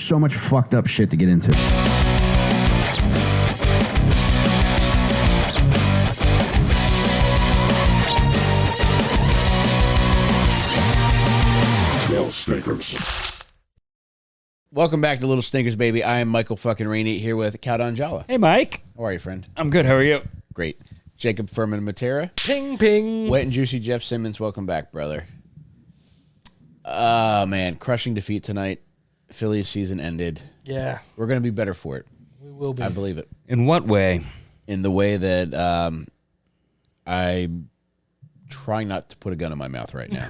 so much fucked up shit to get into. Welcome back to Little Stinkers, baby. I am Michael fucking Rainey here with Jon Delcollo. Hey, Mike. How are you, friend? I'm good. How are you? Great. Jacob Furman Mattera. Ping, ping. Wet and Juicy Jeff Simmons. Welcome back, brother. Oh, man. Crushing defeat tonight. Phillies season ended. Yeah. We're going to be better for it. We will be. I believe it. In what way? In the way that I'm trying not to put a gun in my mouth right now.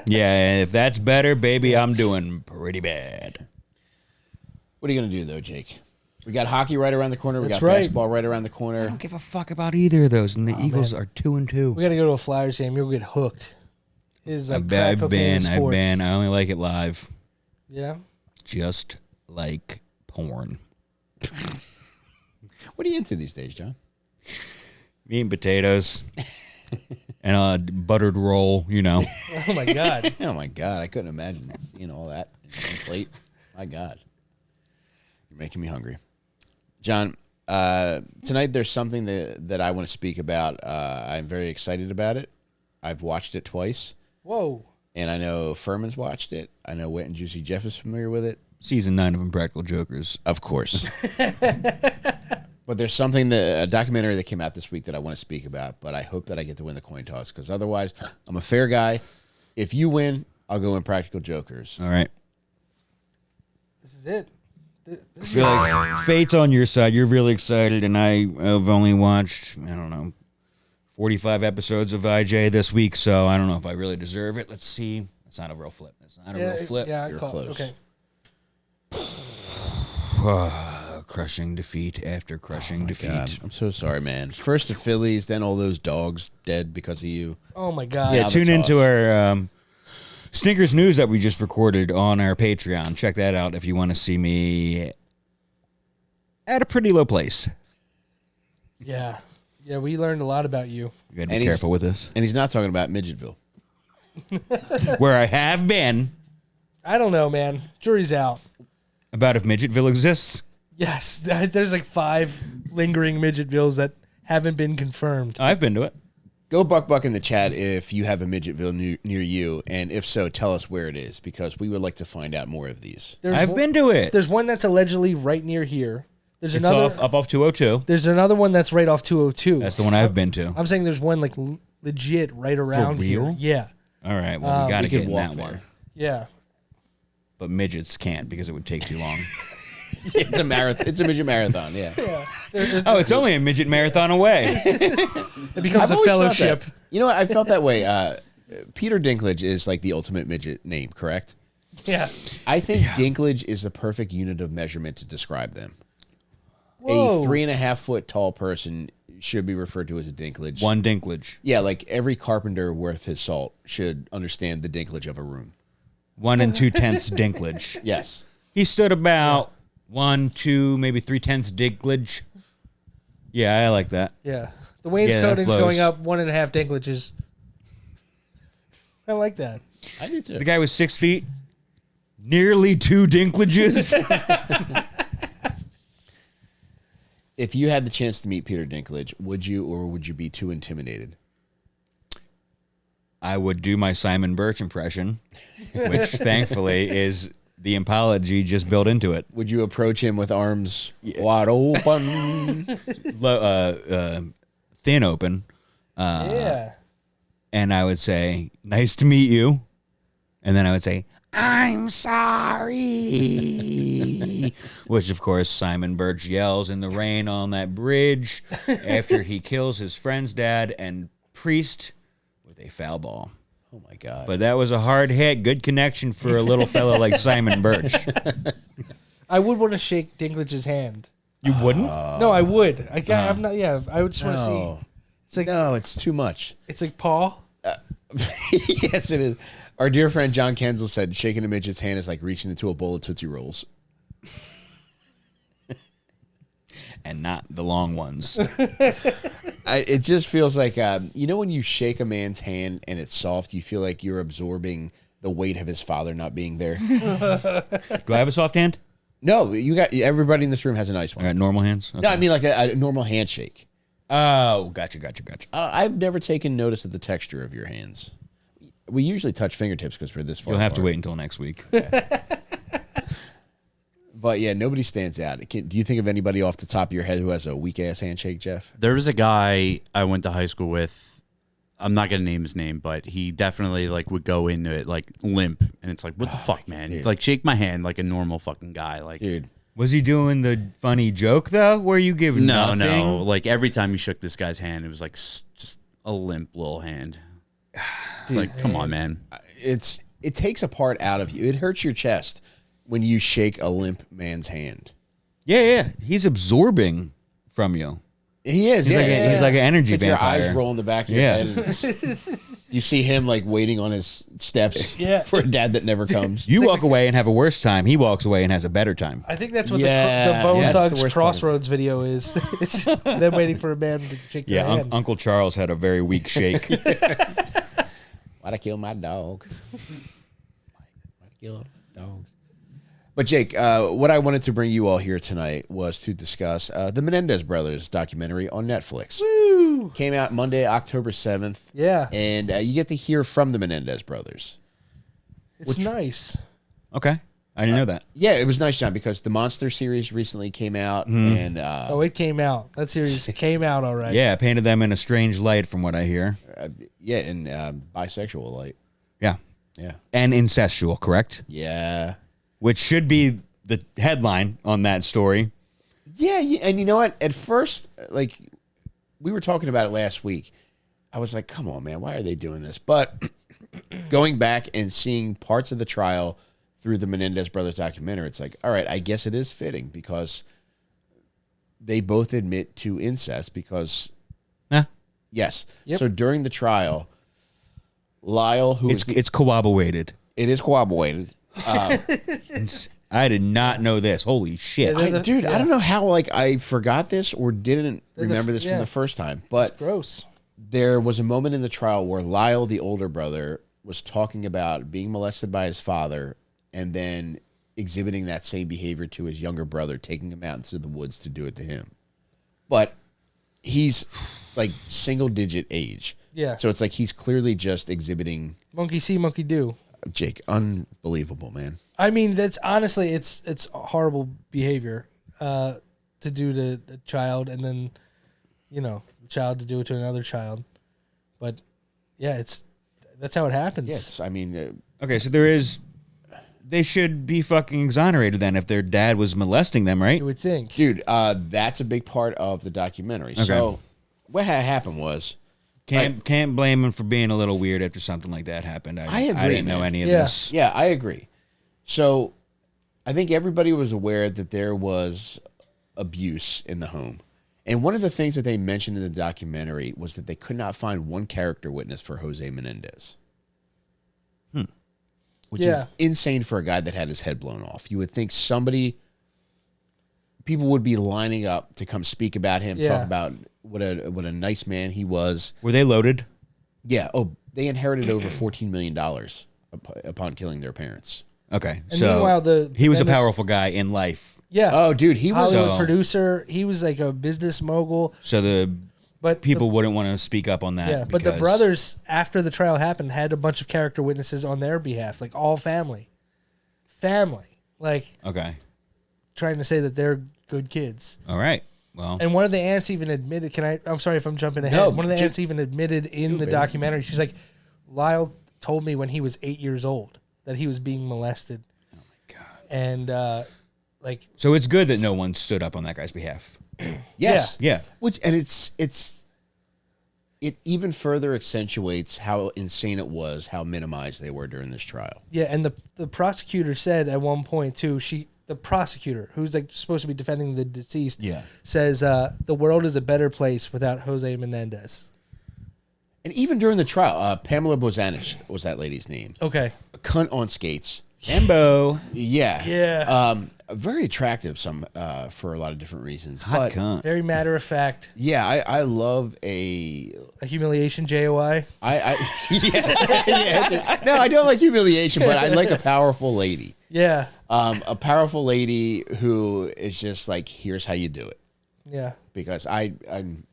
Yeah, if that's better, baby, I'm doing pretty bad. What are you going to do, though, Jake? We got hockey right around the corner. We That's got right. basketball right around the I corner. don't give a fuck about either of those, and the Eagles are 2-2. We got to go to a Flyers game. You'll get hooked. It is like crack I've cocaine in sports. been. I only like it live. Yeah. Just like porn. What are you into these days, John? Meat and potatoes. And a buttered roll, you know. Oh, my God. Oh, my God. I couldn't imagine seeing all that in one plate. My God. You're making me hungry. John, tonight there's something that I want to speak about. I'm very excited about it. I've watched it twice. Whoa. And I know Furman's watched it. I know Wet and Juicy Jeff is familiar with it. Season 9 of Impractical Jokers. Of course. But there's something, a documentary that came out this week that I want to speak about, but I hope that I get to win the coin toss, because otherwise, I'm a fair guy. If you win, I'll go Impractical Jokers. All right. This is it. I feel like fate's on your side. You're really excited, and I have only watched, 45 episodes of IJ this week, so I don't know if I really deserve it. Let's see. It's not a real flip. It's not a real flip. Yeah, You're close. Okay. Crushing defeat after crushing defeat. God, I'm so sorry, man. First the Phillies, then all those dogs dead because of you. Oh, my God. Yeah, Now tune the into toss. our Snickers News that we just recorded on our Patreon. Check that out if you want to see me at a pretty low place. Yeah. Yeah, we learned a lot about you. You got to And be he's- careful with this. And he's not talking about Midgetville. Where I have been I don't know, man. Jury's out. about if Midgetville exists. Yes. There's like 5 lingering Midgetvilles that haven't been confirmed. I've been to it. Go buck in the chat if you have a Midgetville near you, and if so, tell us where it is, because we would like to find out more of these. I've been to it. There's one that's allegedly right near here. There's It's another up off 202. There's another one that's right off 202. That's the one I've been to. I'm saying there's one like legit right around real? here. Yeah. All right, well, we got to We get could in walk that there. one. Yeah. But midgets can't because it would take too long. It's a marathon. It's a midget marathon. Yeah. Oh, it's only a midget marathon away. It becomes I've a always felt fellowship. that. You know what? I felt that way. Peter Dinklage is like the ultimate midget name, correct? Yeah. I think Dinklage is the perfect unit of measurement to describe them. Whoa. A 3.5 foot tall person should be referred to as a dinklage. One dinklage. Yeah, like every carpenter worth his salt should understand the dinklage of a room. 1 2/10 dinklage. Yes. He stood about 1, 2, maybe 3/10 dinklage. Yeah, I like that. Yeah. The Yeah, that wainscoting's flows. going up 1.5 dinklages. I like that. I do too. The guy was 6 feet, nearly 2 dinklages. If you had the chance to meet Peter Dinklage, would you, or would you be too intimidated? I would do my Simon Birch impression, which thankfully is the apology just built into it. Would you approach him with arms wide open? Thin open. Yeah. And I would say, nice to meet you. And then I would say, I'm sorry. Which, of course, Simon Birch yells in the rain on that bridge after he kills his friend's dad and priest with a foul ball. Oh, my God. But that was a hard hit. Good connection for a little fellow like Simon Birch. I would want to shake Dinklage's hand. You wouldn't? No, I would. I'm not. Yeah, I would just want to see. No. It's like No, it's too much. it's like Paul. Yes, it is. Our dear friend John Kenzel said shaking a midget's hand is like reaching into a bowl of Tootsie Rolls. And not the long ones. It just feels like, you know when you shake a man's hand and it's soft, you feel like you're absorbing the weight of his father not being there. Do I have a soft hand? No, you got everybody in this room has a nice I one. got normal hands. Okay. No, I mean like a normal handshake. Oh, gotcha. I've never taken notice of the texture of your hands. We usually touch fingertips because we're this far. You'll have to apart. wait until next week. But yeah, nobody stands out. Do you think of anybody off the top of your head who has a weak ass handshake, Jeff? There was a guy I went to high school with. I'm not gonna name his name, but he definitely like would go into it like limp, and it's like, what the fuck, man? dude. Like shake my hand like a normal fucking guy. Like, Dude, Was he doing the funny joke though? Where you give no, nothing? no. Like every time you shook this guy's hand, it was like just a limp little hand. It's like, come on, man. it takes a part out of you. It hurts your chest when you shake a limp man's hand. Yeah. He's absorbing from you. He is. He's like an energy it's like vampire. Your eyes roll in the back of your Yeah. head. And you see him like waiting on his steps Yeah. for a dad that never comes. You walk away and have a worse time. He walks away and has a better time. I think that's what Yeah, the Bone yeah, that's the Thugs worst part. Crossroads video is. It's them waiting for a man to shake their Yeah, hand. Uncle Charles had a very weak shake. Why'd I kill my dog? Why'd I kill dogs? But Jake, what I wanted to bring you all here tonight was to discuss the Menendez Brothers documentary on Netflix. Woo! Came out Monday, October 7th. Yeah. And you get to hear from the Menendez Brothers. It's nice. Okay. I didn't know that. Yeah, it was nice, John, because the Monster series recently came out. And Oh, it came out. That series came out all right. Yeah, painted them in a strange light from what I hear. in bisexual light. Yeah. Yeah. And incestual, correct? Yeah. Which should be the headline on that story. Yeah, and you know what? At first, like, we were talking about it last week. I was like, come on, man, why are they doing this? But going back and seeing parts of the trial through the Menendez Brothers documentary, it's like, all right, I guess it is fitting because they both admit to incest because, Nah. yes. Yep. So during the trial, Lyle, who is It's corroborated. it is corroborated. I did not know this. Holy shit. Yeah, Dude, I don't know how like I forgot this or didn't remember this yeah. from the first time, but Gross. there was a moment in the trial where Lyle, the older brother, was talking about being molested by his father and then exhibiting that same behavior to his younger brother, taking him out into the woods to do it to him. But he's like single digit age. Yeah. So it's like he's clearly just exhibiting. Monkey see, monkey do. Jake, unbelievable, man. I mean, that's honestly, it's horrible behavior to do to a child, and then the child to do it to another child. But yeah, that's how it happens. Yes, I mean, Okay, so they should be fucking exonerated then if their dad was molesting them, right? You would think. dude, that's a big part of the documentary. So what had happened was. Can't blame him for being a little weird after something like that happened. I agree, I didn't know man. any of Yeah. this. Yeah, I agree. So I think everybody was aware that there was abuse in the home. And one of the things that they mentioned in the documentary was that they could not find one character witness for Jose Menendez. Which Yeah. is insane for a guy that had his head blown off. You would think people would be lining up to come speak about him, Yeah. talk about what a nice man he was. Were they loaded? Yeah. Oh, they inherited over $14 million upon killing their parents. Okay, And so meanwhile, he was a then powerful guy in life. Yeah. Oh, dude, he was Hollywood So- producer. He was like a business mogul. So the But people wouldn't want to speak up on that. Yeah, but the because- brothers, after the trial happened, had a bunch of character witnesses on their behalf, like all family, like Okay, trying to say that they're good kids. all right. Well, And one of the aunts even admitted. I'm sorry if I'm jumping ahead. No, One of the ju- aunts even admitted in the baby. documentary. She's like, Lyle told me when he was 8 years old that he was being molested. Oh my god! And like, so it's good that no one stood up on that guy's behalf. Yes. Yeah. It even further accentuates how insane it was, how minimized they were during this trial. yeah, and the prosecutor said at one point too. The prosecutor, who's like supposed to be defending the deceased, Yeah. says the world is a better place without Jose Menendez. And even during the trial, Pamela Bozanich was that lady's name. Okay. A cunt on skates. Hembo. Yeah. Yeah. Very attractive for a lot of different reasons. Hot but cunt. Very matter of fact. yeah, I love a humiliation JOI. yes. Yeah. No, I don't like humiliation, but I like a powerful lady. Yeah. A powerful lady who is just like, here's how you do it. Yeah. Because I'm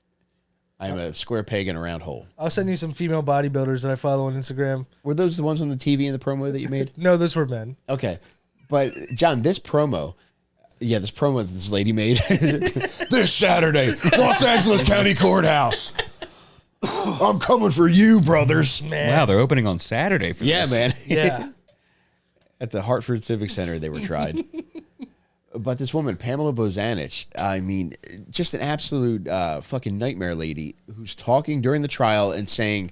a square peg in a round hole. I'll send you some female bodybuilders that I follow on Instagram. Were those the ones on the TV in the promo that you made? No, those were men. Okay. But, John, this promo that this lady made, this Saturday, Los Angeles County Courthouse. I'm coming for you, brothers. Man. Wow, they're opening on Saturday for Yeah, this. man. Yeah. At the Hartford Civic Center, they were tried. But this woman, Pamela Bozanich, I mean, just an absolute fucking nightmare lady who's talking during the trial and saying,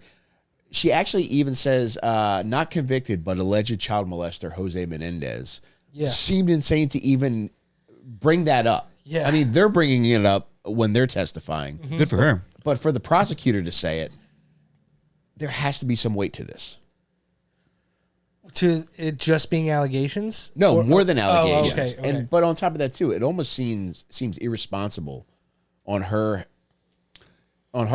she actually even says, not convicted, but alleged child molester Jose Menendez. Yeah. Seemed insane to even bring that up. Yeah. I mean, they're bringing it up when they're testifying. Good for her. But for the prosecutor to say it, there has to be some weight to this. To it just being allegations? No, Or- more than oh, allegations. okay. And but on top of that too, it almost seems irresponsible on her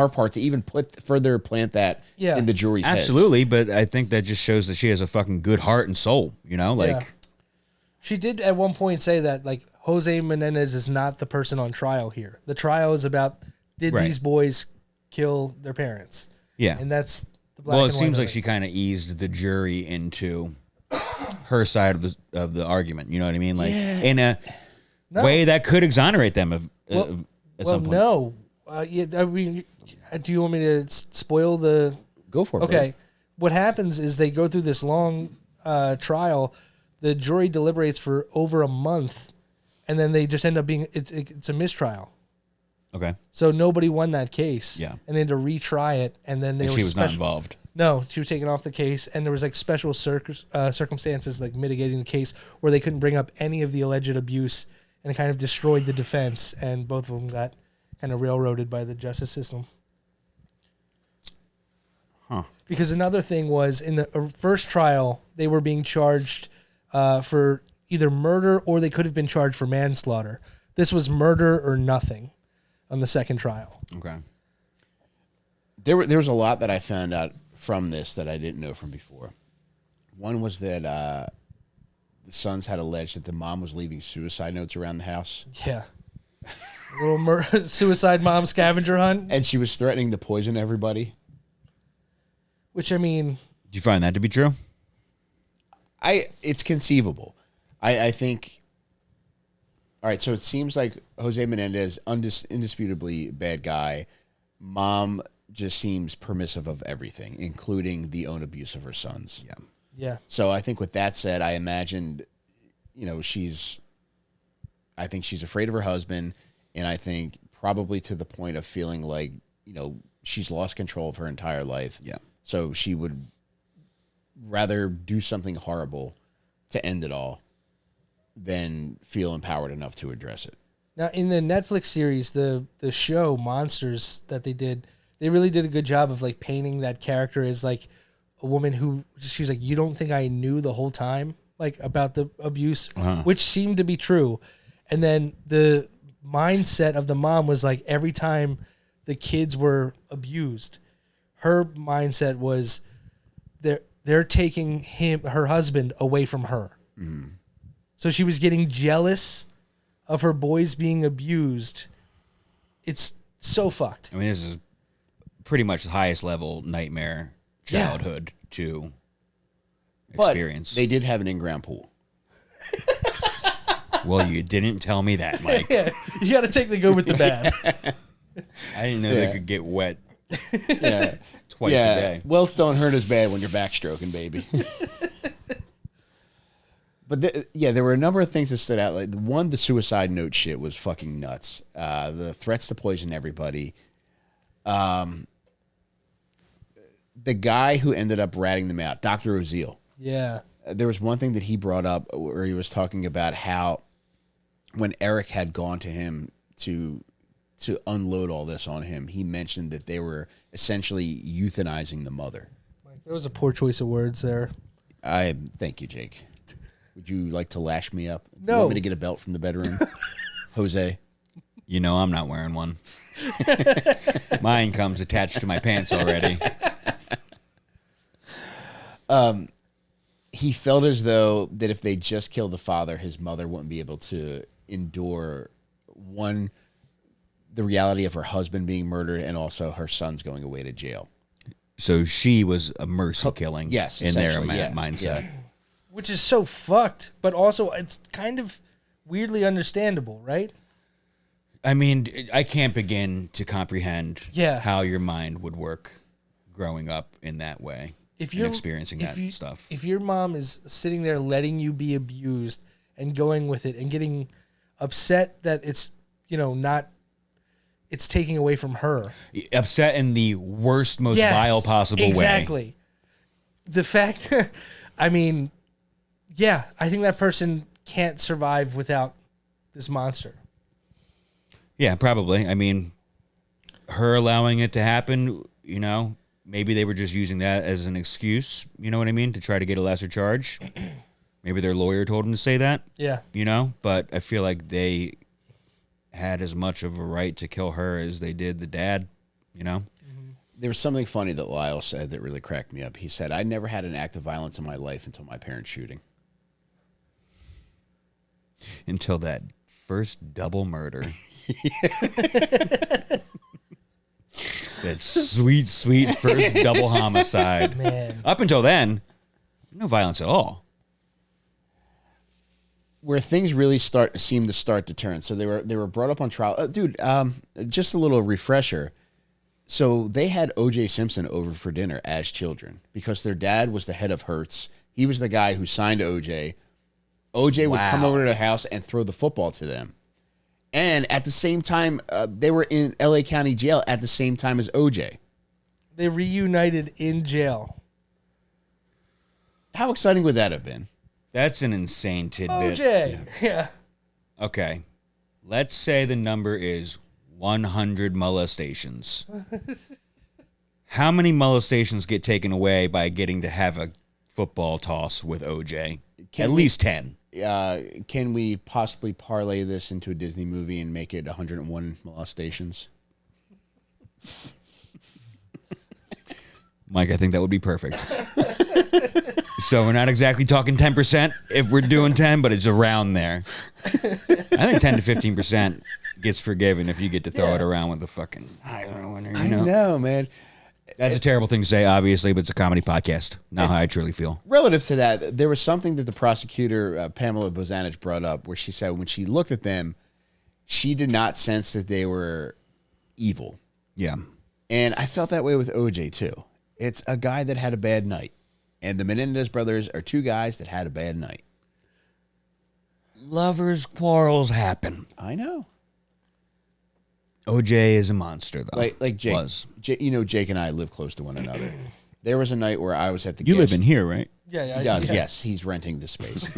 part to even further plant that Yeah. in the jury's heads. Absolutely, but I think that just shows that she has a fucking good heart and soul, you know? Like, Yeah. She did at one point say that, like, Jose Menendez is not the person on trial here. The trial is about, did Right. these boys kill their parents? yeah. And that's the black Well, it and white seems of like she kind of eased the jury into her side of the argument. You know what I mean? Like in a No. way that could exonerate them at Well, some point. no. Yeah, I mean, do you want me to spoil the... Go for it. Okay. What happens is they go through this long trial. The jury deliberates for over a month, and then they just end up being... It's a mistrial. Okay. So nobody won that case. Yeah. And they had to retry it, and then they And were she was not involved. No, she was taken off the case, and there was like special circumstances like mitigating the case where they couldn't bring up any of the alleged abuse, and it kind of destroyed the defense, and both of them got kind of railroaded by the justice system. Huh. Because another thing was in the first trial, they were being charged for either murder or they could have been charged for manslaughter. This was murder or nothing on the second trial. Okay. There was a lot that I found out from this that I didn't know from before. One was that the sons had alleged that the mom was leaving suicide notes around the house. Yeah. A little suicide mom scavenger hunt, And she was threatening to poison everybody. which I mean, Do you find that to be true? It's conceivable. I think. All right, so it seems like Jose Menendez, indisputably bad guy. Mom just seems permissive of everything, including the own abuse of her sons. Yeah. yeah. So I think with that said, I imagined, I think she's afraid of her husband, and I think probably to the point of feeling like, she's lost control of her entire life. Yeah. So she would rather do something horrible to end it all than feel empowered enough to address it. Now, in the Netflix series, the show Monsters that they did, they really did a good job of like painting that character as like a woman who she's like, you don't think I knew the whole time like about the abuse, which seemed to be true. And then the mindset of the mom was like every time the kids were abused, her mindset was they're taking her husband away from her. Mm-hmm. So she was getting jealous of her boys being abused. It's so fucked. I mean, this is pretty much the highest level nightmare childhood to experience. But they did have an in-ground pool. Well, you didn't tell me that, Mike. Yeah, you got to take the good with the bad. I didn't know they could get wet Yeah. twice a day. Wells don't hurt as bad when you're backstroking, baby. But there were a number of things that stood out. Like one, the suicide note shit was fucking nuts. The threats to poison everybody. The guy who ended up ratting them out, Dr. Oziel. Yeah. There was one thing that he brought up where he was talking about how when Eric had gone to him to unload all this on him, he mentioned that they were essentially euthanizing the mother. There was a poor choice of words there. Thank you, Jake. Would you like to lash me up? Do No. you want me to get a belt from the bedroom? Jose? You know I'm not wearing one. Mine comes attached to my pants already. He felt as though that if they just killed the father, his mother wouldn't be able to endure, one, the reality of her husband being murdered, and also her son's going away to jail. So she was a mercy killing. Yes, in their essentially, yeah, mindset. yeah. Which is so fucked, but also it's kind of weirdly understandable, right? I mean, I can't begin to comprehend Yeah. how your mind would work growing up in that way. If and you're experiencing that stuff. If your mom is sitting there letting you be abused and going with it and getting upset that it's, not, it's taking away from her. Upset in the worst, most Yes, vile possible way. Exactly. The fact, I mean, yeah, I think that person can't survive without this monster. Yeah, probably. I mean, her allowing it to happen, maybe they were just using that as an excuse, you know what I mean, to try to get a lesser charge. Maybe their lawyer told them to say that. Yeah. But I feel like they had as much of a right to kill her as they did the dad, There was something funny that Lyle said that really cracked me up. He said, I never had an act of violence in my life until my parents' shooting. Until that first double murder. That sweet, sweet first double homicide. Man. Up until then, no violence at all. Where things really seem to start to turn. So they were brought up on trial. Dude, just a little refresher. So they had O.J. Simpson over for dinner as children because their dad was the head of Hertz. He was the guy who signed O.J. O.J. would come over to the house and throw the football to them. And at the same time, they were in L.A. County Jail at the same time as O.J. They reunited in jail. How exciting would that have been? That's an insane tidbit. OJ. Yeah. Okay. Let's say the number is 100 molestations. How many molestations get taken away by getting to have a football toss with OJ? At least 10. Can we possibly parlay this into a Disney movie and make it 101 molestations? Mike, I think that would be perfect. So we're not exactly talking 10% if we're doing 10, but it's around there. I think 10 to 15% gets forgiven if you get to throw it around with the fucking... I know, man. That's a terrible thing to say, obviously, but it's a comedy podcast. Not how I truly feel. Relative to that, there was something that the prosecutor, Pamela Bozanich, brought up where she said when she looked at them, she did not sense that they were evil. Yeah. And I felt that way with OJ, too. It's a guy that had a bad night. And the Menendez brothers are two guys that had a bad night. Lovers' quarrels happen. I know. OJ is a monster, though. Like Jake. Was. Jake and I live close to one another. There was a night where I was at the You gas- live in here, right? Yeah. He does, yes. He's renting the space.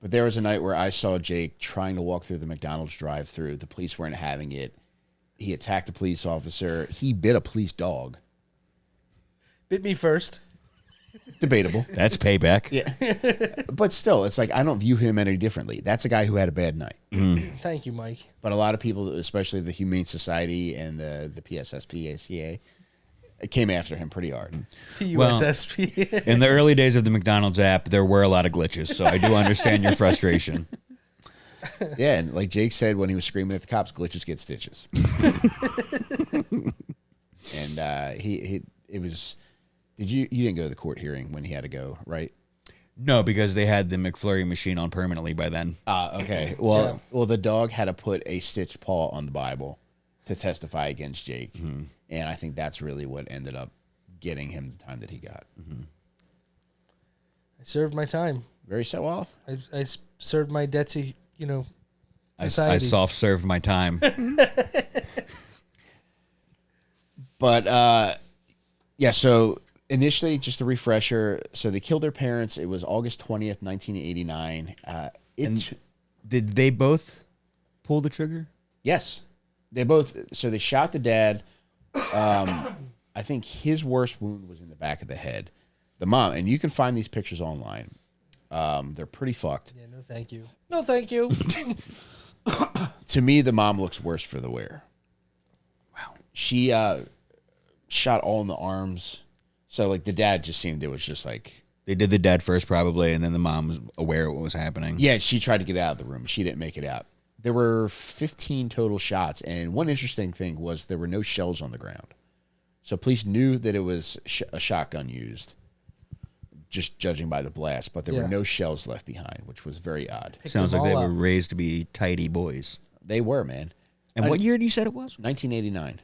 But there was a night where I saw Jake trying to walk through the McDonald's drive-thru. The police weren't having it. He attacked a police officer. He bit a police dog. Bit me first. Debatable. That's payback. Yeah. But still, it's like I don't view him any differently. That's a guy who had a bad night. Thank you, Mike. But a lot of people, especially the Humane Society and the PSSPACA, came after him pretty hard. PUSSP. In the early days of the McDonald's app, there were a lot of glitches, so I do understand your frustration. Yeah, and like Jake said when he was screaming at the cops, glitches get stitches. And it was... You didn't go to the court hearing when he had to go, right? No, because they had the McFlurry machine on permanently by then. Okay. Well, the dog had to put a stitched paw on the Bible to testify against Jake. Mm-hmm. And I think that's really what ended up getting him the time that he got. Mm-hmm. I served my time. Very so well. I served my debt to, I society. soft-served my time. But, yeah, so... Initially, just a refresher. So they killed their parents. It was August 20th, 1989. Did they both pull the trigger? Yes. They both. So they shot the dad. I think his worst wound was in the back of the head. The mom, and you can find these pictures online. They're pretty fucked. Yeah, no thank you. No thank you. To me, the mom looks worse for the wear. Wow. She shot all in the arms. So, like, the dad just seemed, it was just like... They did the dad first, probably, and then the mom was aware of what was happening. Yeah, she tried to get out of the room. She didn't make it out. There were 15 total shots, and one interesting thing was there were no shells on the ground. So police knew that it was a shotgun used, just judging by the blast, but there were no shells left behind, which was very odd. Sounds like they were raised to be tidy boys. They were, man. And what year did you said it was? 1989.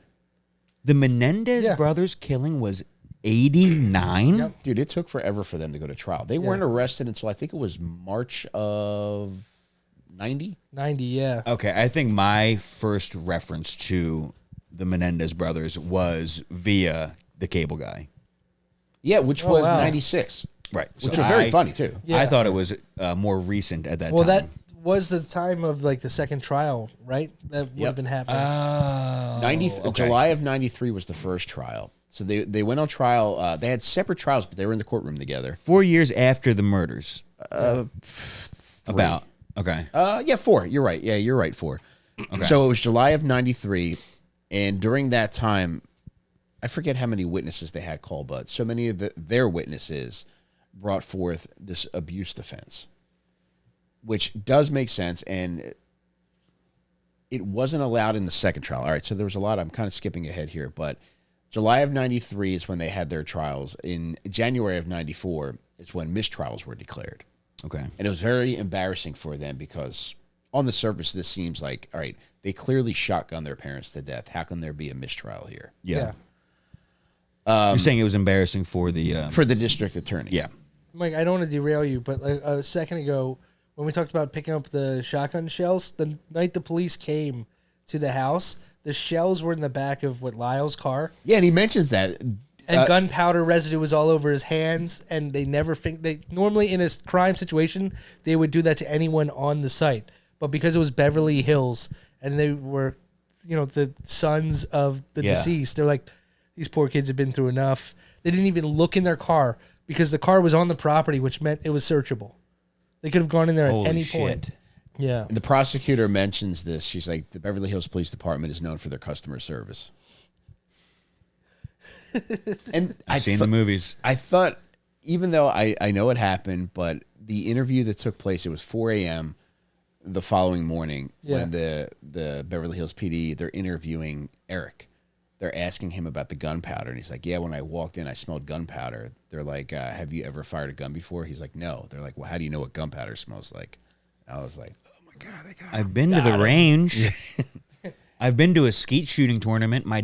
The Menendez brothers killing was 89? Yep. Dude, it took forever for them to go to trial. They weren't arrested until I think it was March of 90. 90, yeah. Okay, I think my first reference to the Menendez brothers was via the cable guy. Yeah, which was wow. 96. Right. Which was very funny, too. Yeah. I thought it was more recent at that time. Well, that was the time of like the second trial, right? That would have been happening. July of 93 was the first trial. So they went on trial. They had separate trials, but they were in the courtroom together. 4 years after the murders. About. Okay. Yeah, 4. You're right. Yeah, you're right, 4. Okay. So it was July of 93, and during that time, I forget how many witnesses they had called, but so many of their witnesses brought forth this abuse defense, which does make sense, and it wasn't allowed in the second trial. All right, so there was a lot. I'm kind of skipping ahead here, but July of 93 is when they had their trials. In January of 94 is when mistrials were declared. Okay. And it was very embarrassing for them because on the surface, this seems like, all right, they clearly shotgunned their parents to death. How can there be a mistrial here? Yeah. You're saying it was embarrassing for the... For the district attorney. Yeah. Mike, I don't want to derail you, but like a second ago, when we talked about picking up the shotgun shells, the night the police came to the house, the shells were in the back of Lyle's car. Yeah, and he mentions that. And gunpowder residue was all over his hands, and they never think they normally in a crime situation they would do that to anyone on the site, but because it was Beverly Hills and they were, the sons of the deceased, they're like, these poor kids have been through enough. They didn't even look in their car because the car was on the property, which meant it was searchable. They could have gone in there at any point. Yeah. And the prosecutor mentions this. She's like, the Beverly Hills Police Department is known for their customer service. And I've seen the movies. I thought, even though I know it happened, but the interview that took place, it was 4 a.m. the following morning when the Beverly Hills PD, they're interviewing Eric. They're asking him about the gunpowder. And he's like, yeah, when I walked in, I smelled gunpowder. They're like, have you ever fired a gun before? He's like, no. They're like, well, how do you know what gunpowder smells like? I was like, oh, my God. I've been to the range. I've been to a skeet shooting tournament. My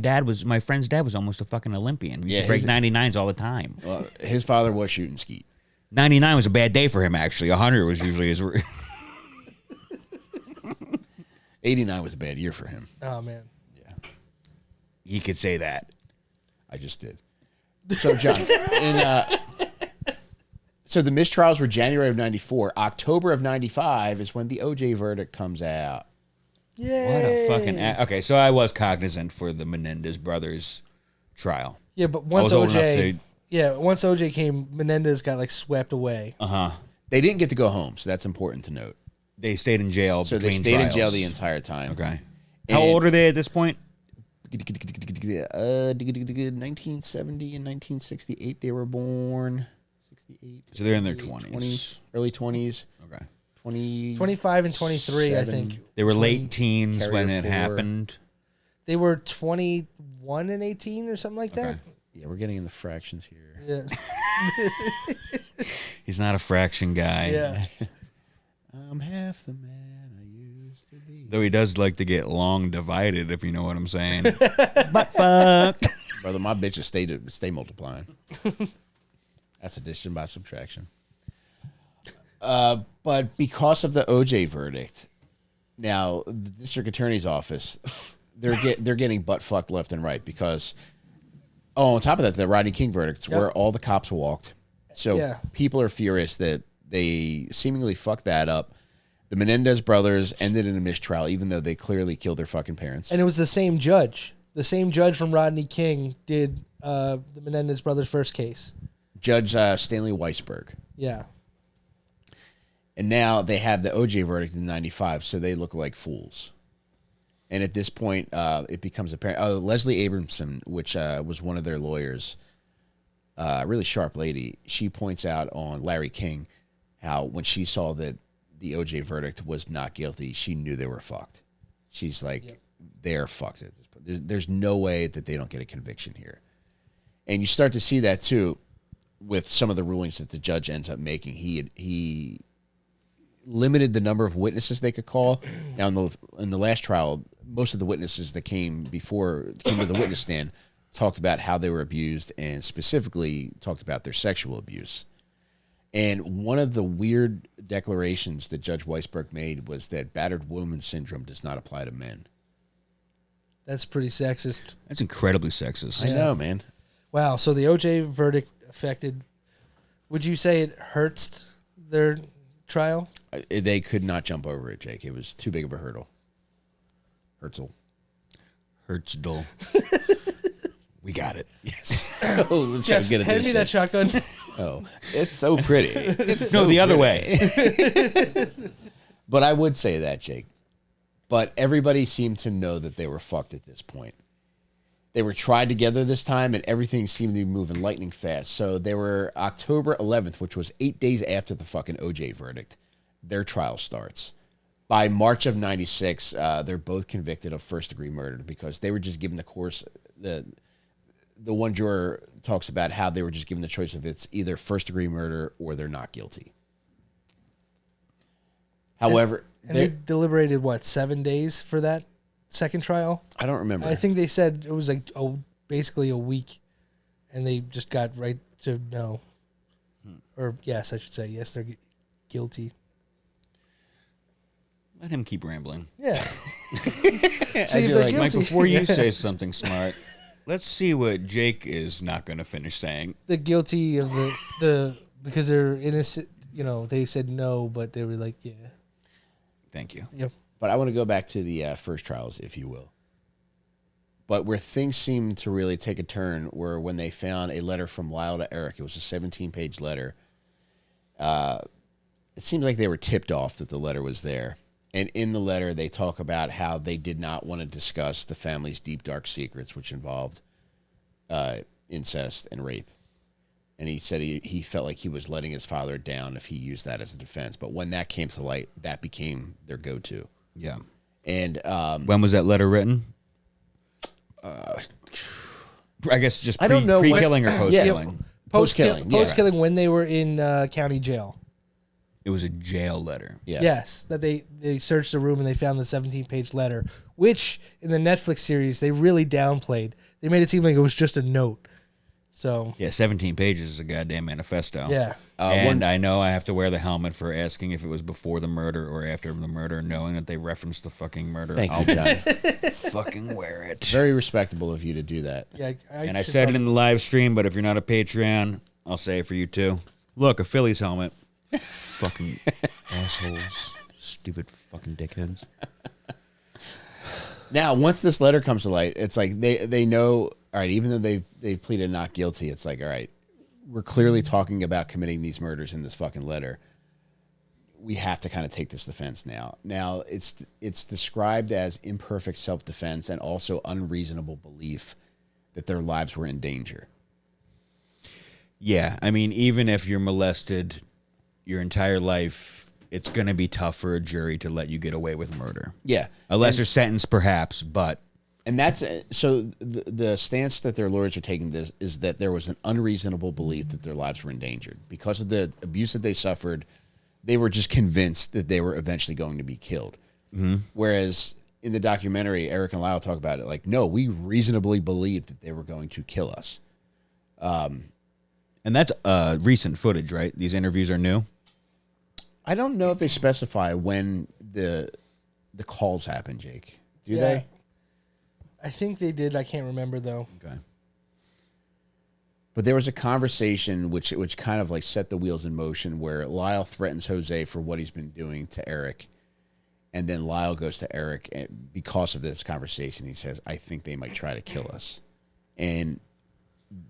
friend's dad was almost a fucking Olympian. He used to break 99s all the time. Well, his father was shooting skeet. 99 was a bad day for him, actually. 100 was usually his... 89 was a bad year for him. Oh, man. He could say that. I just did. So, John, so the mistrials were January of 94. October of 95 is when the OJ verdict comes out. Yeah. What a fucking... Okay, so I was cognizant for the Menendez brothers trial. Yeah, but once old enough OJ... once OJ came, Menendez got, swept away. Uh-huh. They didn't get to go home, so that's important to note. They stayed in jail So between they stayed trials. in jail the entire time. Okay. How old are they at this point? 1970 and 1968 they were born. 68. So they're in their 20s. Early 20s. Okay. 25 and 23, I think. They were late teens when it 4. happened. They were 21 and 18 or something like that. Okay. Yeah, we're getting in the fractions here. Yeah. He's not a fraction guy. Yeah. I'm half the man I used to be. Though he does like to get long divided, if you know what I'm saying. But fuck. Brother, my bitches stay multiplying. That's addition by subtraction. But because of the OJ verdict, now the district attorney's office, they're getting butt fucked left and right because, on top of that, the Rodney King verdicts where all the cops walked. So people are furious that they seemingly fucked that up. The Menendez brothers ended in a mistrial, even though they clearly killed their fucking parents. And it was the same judge. The same judge from Rodney King did the Menendez brothers' first case. Judge Stanley Weisberg. Yeah. And now they have the OJ verdict in 95, so they look like fools. And at this point, it becomes apparent. Leslie Abramson, which was one of their lawyers, a really sharp lady, she points out on Larry King how when she saw that the OJ verdict was not guilty, she knew they were fucked. She's like, they're fucked at this point. There's no way that they don't get a conviction here. And you start to see that, too, with some of the rulings that the judge ends up making. He limited the number of witnesses they could call. Now, in the last trial, most of the witnesses that came to the witness stand talked about how they were abused and specifically talked about their sexual abuse. And one of the weird declarations that Judge Weisberg made was that battered woman syndrome does not apply to men. That's pretty sexist. That's incredibly sexist. I know, man. Wow. So the OJ verdict affected. Would you say it hurts their trial? They could not jump over it, Jake. It was too big of a hurdle. Hertzdal. We got it. Yes. Oh, let's Jeff, get at hand this me shit. that shotgun. Oh, it's so pretty. It's No, so the other pretty. way. But I would say that, Jake. But everybody seemed to know that they were fucked at this point. They were tried together this time, and everything seemed to be moving lightning fast. So they were October 11th, which was 8 days after the fucking OJ verdict. Their trial starts. By March of 96, they're both convicted of first-degree murder because they were just given the course. The one juror talks about how they were just given the choice of it's either first-degree murder or they're not guilty. However, And they deliberated, 7 days for that second trial? I don't remember. I think they said it was like basically a week, and they just got right to no. Or yes, I should say. Yes, they're guilty. Let him keep rambling. Yeah. See if feel they're like, Mike, guilty. before you say something smart, let's see what Jake is not going to finish saying. The guilty of the because they're innocent, they said no, but they were like, yeah. Thank you. Yep. But I want to go back to the first trials, if you will. But where things seemed to really take a turn were when they found a letter from Lyle to Eric. It was a 17-page letter. It seemed like they were tipped off that the letter was there. And in the letter, they talk about how they did not want to discuss the family's deep, dark secrets, which involved incest and rape. And he said he felt like he was letting his father down if he used that as a defense. But when that came to light, that became their go-to. Yeah. And when was that letter written? I guess just I don't know pre-killing or post-killing. Post-killing, yeah. Post-killing when they were in county jail. It was a jail letter. Yeah. Yes, that they searched the room and they found the 17-page letter, which in the Netflix series they really downplayed. They made it seem like it was just a note. So Yeah, 17 pages is a goddamn manifesto. yeah, And I know I have to wear the helmet for asking if it was before the murder or after the murder, knowing that they referenced the fucking murder. Thank I'll you, John. fucking wear it. Very respectable of you to do that. yeah. And I said it in the live stream, but if you're not a Patreon, I'll say it for you too. Look, a Phillies helmet. Fucking assholes. Stupid fucking dickheads. Now, once this letter comes to light, it's like they know, all right, even though they've pleaded not guilty, it's like, all right, we're clearly talking about committing these murders in this fucking letter. We have to kind of take this defense now. Now, it's described as imperfect self-defense and also unreasonable belief that their lives were in danger. Yeah, I mean, even if you're molested your entire life, it's going to be tough for a jury to let you get away with murder. Yeah. A lesser sentence, perhaps, but... And that's so the stance that their lawyers are taking this is that there was an unreasonable belief that their lives were endangered because of the abuse that they suffered. They were just convinced that they were eventually going to be killed. Mm-hmm. Whereas in the documentary, Eric and Lyle talk about it like, no, we reasonably believed that they were going to kill us. And that's recent footage, right? These interviews are new? I don't know if they specify when the calls happen, Jake. Do they? I think they did. I can't remember though. Okay. But there was a conversation which kind of like set the wheels in motion where Lyle threatens Jose for what he's been doing to Eric. And then Lyle goes to Eric and because of this conversation, he says, I think they might try to kill us. And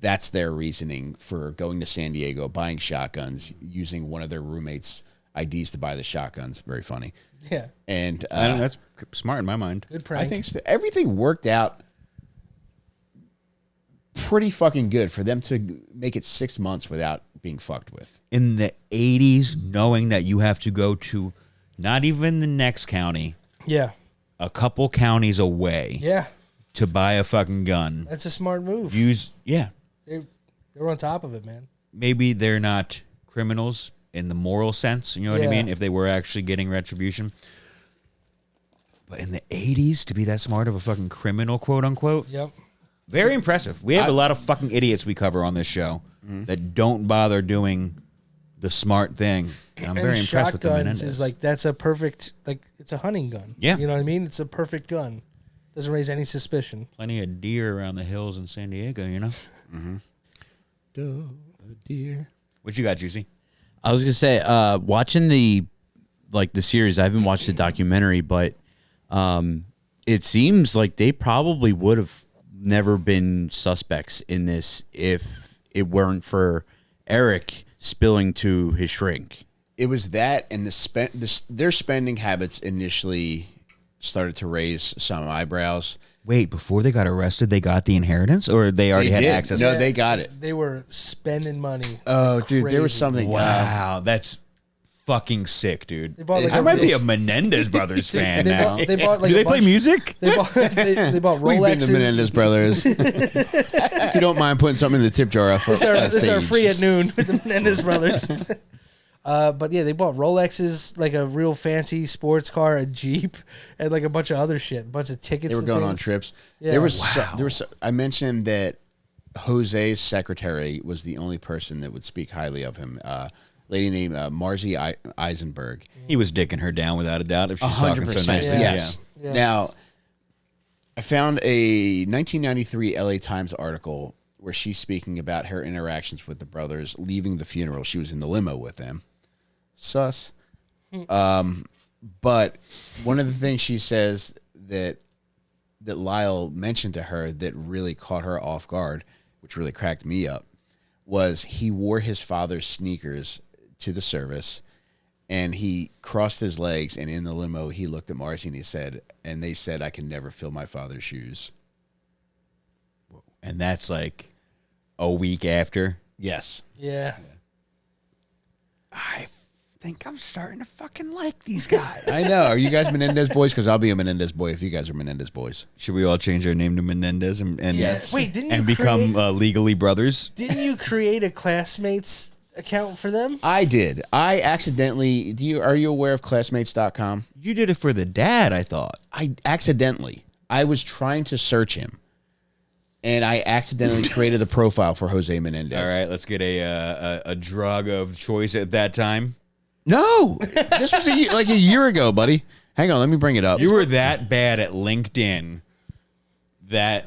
that's their reasoning for going to San Diego, buying shotguns, using one of their roommates' IDs to buy the shotguns. Very funny. Yeah. And That's smart in my mind. Good prank. I think so. Everything worked out pretty fucking good for them to make it 6 months without being fucked with. In the 80s, knowing that you have to go to not even the next county, Yeah. a couple counties away Yeah. to buy a fucking gun. That's a smart move. They were on top of it, man. Maybe they're not criminals in the moral sense, you know what I Yeah. mean? If they were actually getting retribution. But in the 80s, to be that smart of a fucking criminal, quote unquote, Yep. very impressive. We have a lot of fucking idiots we cover on this show that don't bother doing the smart thing. And I'm very impressed with the shotguns Menendez. is like, that's a perfect, like, it's a hunting gun. Yeah. You know what I mean? It's a perfect gun. Doesn't raise any suspicion. Plenty of deer around the hills in San Diego, you know? Dear. What you got, Juicy? I was gonna say, watching the series. I haven't watched the documentary, but it seems like they probably would have never been suspects in this if it weren't for Eric spilling to his shrink. It was that, and their spending habits initially started to raise some eyebrows. Wait, before they got arrested, they got the inheritance, or they already had did. access? No, they got it. They were spending money. Oh, like dude, there was crazy. something. Wow, that's fucking sick, dude. They bought, like, I a might be real- a Menendez Brothers fan now. They bought like Do a they play bunch- music? They bought We've been Rolexes. the Menendez Brothers. If you don't mind putting something in the tip jar, This are free at noon with the Menendez Brothers. But yeah, they bought Rolexes, like a real fancy sports car, a Jeep, and like a bunch of other shit, a bunch of tickets. They were and going on things. trips. Yeah. There was I mentioned that Jose's secretary was the only person that would speak highly of him. Lady named Marzi Eisenberg. He was dicking her down without a doubt if she's talking so 100%. nicely. Yes. Yeah. Now, I found a 1993 LA Times article where she's speaking about her interactions with the brothers leaving the funeral. She was in the limo with them. Sus. But one of the things she says that Lyle mentioned to her that really caught her off guard, which really cracked me up, was he wore his father's sneakers to the service, and he crossed his legs, and in the limo he looked at Marcy and they said, I can never fill my father's shoes. And that's like a week after. Yes. Yeah. I think I'm starting to fucking like these guys. I know. Are you guys Menendez boys? Because I'll be a Menendez boy if you guys are Menendez boys. Should we all change our name to Menendez and Yes. Wait, didn't you and become legally brothers? Didn't you create a Classmates account for them? I did. I accidentally. Are you aware of Classmates.com? You did it for the dad, I thought. I accidentally. I was trying to search him, and I accidentally created the profile for Jose Menendez. All right, let's get a drug of choice at that time. No, this was like a year ago, buddy. Hang on, let me bring it up. You were that bad at LinkedIn that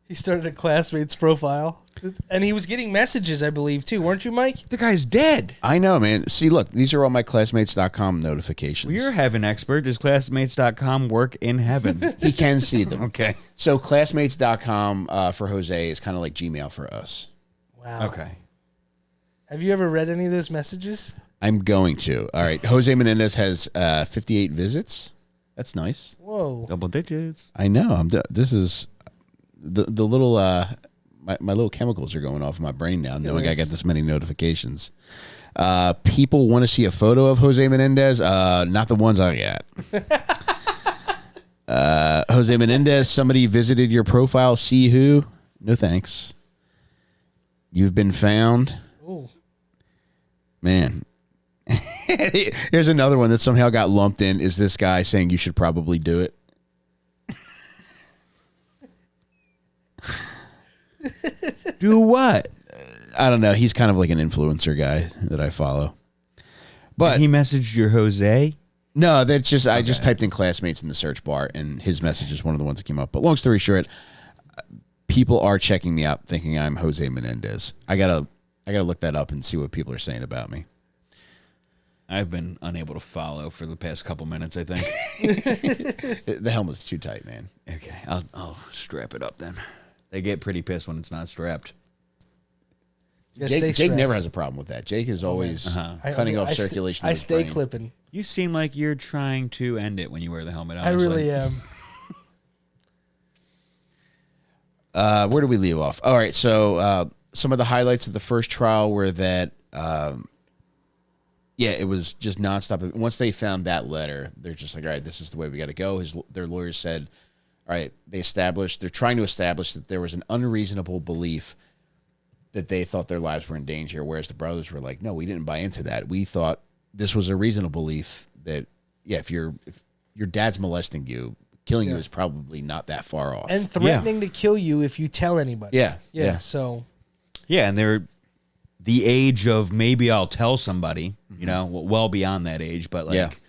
He started a Classmates profile, and he was getting messages, I believe, too. Weren't you, Mike? the guy's dead. I know, man. See, look, these are all my Classmates.com notifications. Well, you're a heaven expert. Does Classmates.com work in heaven? He can see them. Okay. So Classmates.com for Jose is kind of like Gmail for us. Wow. Okay. Have you ever read any of those messages? I'm going to. All right. Jose Menendez has 58 visits. That's nice. Whoa. Double digits. I know. This is the little my little chemicals are going off in my brain now, knowing I got this many notifications. People want to see a photo of Jose Menendez. Not the ones I got. Jose Menendez, somebody visited your profile. See who? No thanks. You've been found. Ooh. Man. Here's another one that somehow got lumped in. Is this guy saying you should probably do it? Do what? I don't know. He's kind of like an influencer guy that I follow. But He messaged your Jose? no, that's just I just typed in Classmates in the search bar, and his message is one of the ones that came up. But long story short, people are checking me out, thinking I'm Jose Menendez. I gotta look that up and see what people are saying about me. I've been unable to follow for the past couple minutes, I think. The helmet's too tight, man. Okay, I'll strap it up then. They get pretty pissed when it's not strapped. Yeah, stay Jake strapped. never has a problem with that. Jake is always cutting off circulation. I of his stay brain. clipping. You seem like you're trying to end it when you wear the helmet. I Honestly. really am. Where do we leave off? All right, so some of the highlights of the first trial were that, it was just nonstop. Once they found that letter, they're just like, all right, this is the way we got to go. Their lawyers said, all right, they're trying to establish that there was an unreasonable belief that they thought their lives were in danger, whereas the brothers were like, no, we didn't buy into that. We thought this was a reasonable belief that, if your dad's molesting you, killing you is probably not that far off. And threatening to kill you if you tell anybody. Yeah. So. Yeah, and they're the age of maybe I'll tell somebody, well beyond that age, but like,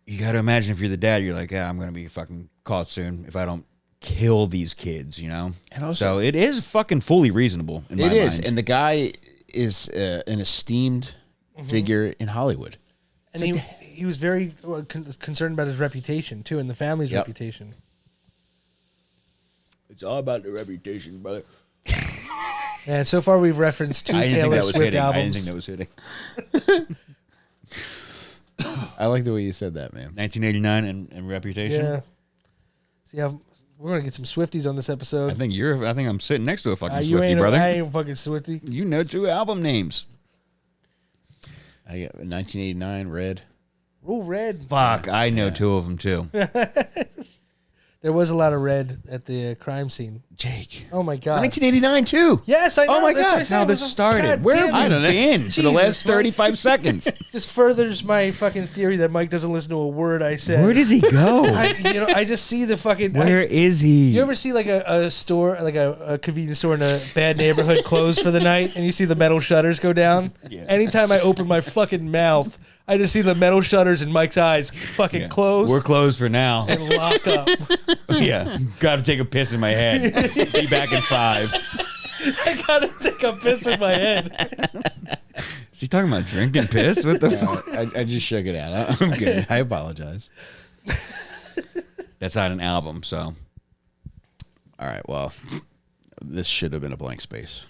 you got to imagine if you're the dad, you're like, I'm going to be fucking caught soon if I don't kill these kids, And also, so it is fucking fully reasonable in my mind. It is, and the guy is an esteemed figure in Hollywood. And he was very concerned about his reputation, too, and the family's reputation. It's all about the reputation, brother. And so far we've referenced 2 Taylor Swift albums. I didn't think that was hitting. I like the way you said that, man. 1989 and Reputation. Yeah. See how we're gonna get some Swifties on this episode. I think I'm sitting next to a fucking you Swiftie, ain't brother. I ain't a fucking Swiftie. You know 2 album names. I got 1989 Red. Ooh, Red. Fuck, I know 2 of them too. There was a lot of red at the crime scene. Jake. Oh my god. 1989 too. Yes, I know. Oh my That's what I god, said. how It this was a- started. God Where damn have it. you been for the last Jesus, Mike. 35 seconds? Just furthers my fucking theory that Mike doesn't listen to a word I said. Where does he go? I just see the fucking. Where is he? You ever see like a store, like a convenience store in a bad neighborhood closed for the night, and you see the metal shutters go down? Yeah. Anytime I open my fucking mouth, I just see the metal shutters in Mike's eyes fucking close We're closed for now. and lock up. Yeah. Got to take a piss in my head. Be back in 5. I gotta take a piss in my head. Is he talking about drinking piss? What the fuck? I just shook it out. I'm good. I apologize. That's not an album, so. All right. Well, this should have been a blank space.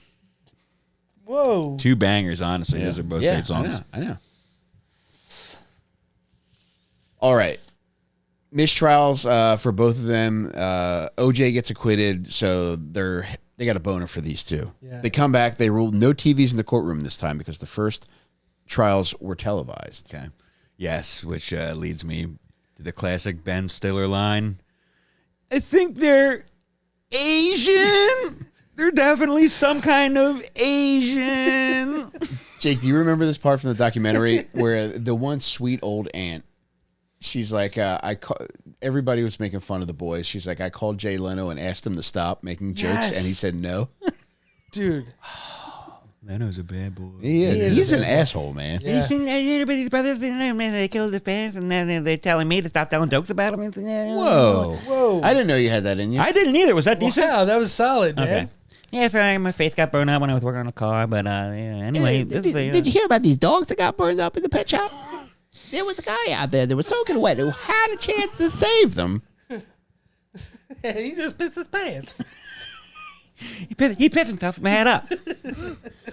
Whoa. 2 bangers, honestly. Those are both great songs. I know. All right. Mistrials for both of them. OJ gets acquitted, so they got a boner for these 2. Yeah. They come back. They ruled no TVs in the courtroom this time because the first trials were televised. Okay. Yes, which leads me to the classic Ben Stiller line. I think they're Asian. They're definitely some kind of Asian. Jake, do you remember this part from the documentary where the one sweet old aunt, she's like, everybody was making fun of the boys. She's like, I called Jay Leno and asked him to stop making jokes, Yes. and he said no. Dude. Leno's a bad boy. He's an asshole, man. Yeah. Everybody's brothers, they killed his parents, and then they're telling me to stop telling jokes about them. Whoa. Whoa. I didn't know you had that in you. I didn't either. Was that decent? Wow, that was solid, man. Okay. Yeah, so my face got burned up when I was working on a car, but anyway. Did you hear about these dogs that got burned up in the pet shop? There was a guy out there that was soaking wet who had a chance to save them. He just pissed his pants. He pissed himself from head up.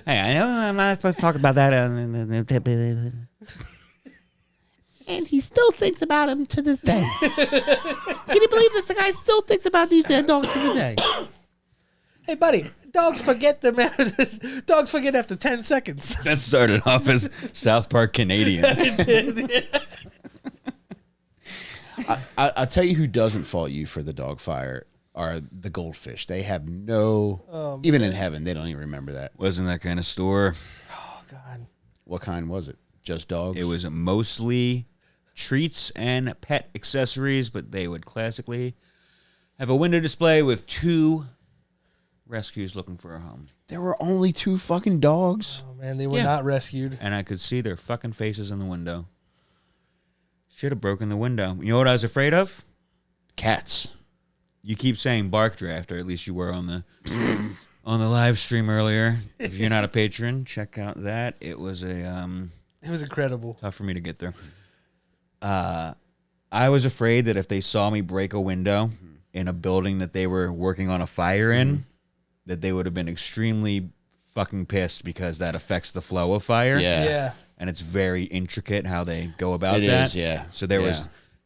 Hey, I know I'm not supposed to talk about that. And he still thinks about him to this day. Can you believe this? The guy still thinks about these dead dogs to this day. Hey, buddy, dogs forget them. Dogs forget after 10 seconds. That started off as South Park Canadian. I'll tell you who doesn't fault you for the dog fire are the goldfish. They have no, even in heaven, they don't even remember that. Wasn't that kind of store. Oh, God. What kind was it? Just dogs? It was mostly treats and pet accessories, but they would classically have a window display with 2 rescues looking for a home. There were only 2 fucking dogs. Oh, man, they were Yeah. not rescued. And I could see their fucking faces in the window. Should have broken the window. You know what I was afraid of? Cats. You keep saying bark draft, or at least you were on the on the live stream earlier. If you're not a patron, check out that. It was It was incredible. tough for me to get there. I was afraid that if they saw me break a window in a building that they were working on a fire in, that they would have been extremely fucking pissed because that affects the flow of fire. Yeah. Yeah. And it's very intricate how they go about It that. is, yeah. So there Yeah.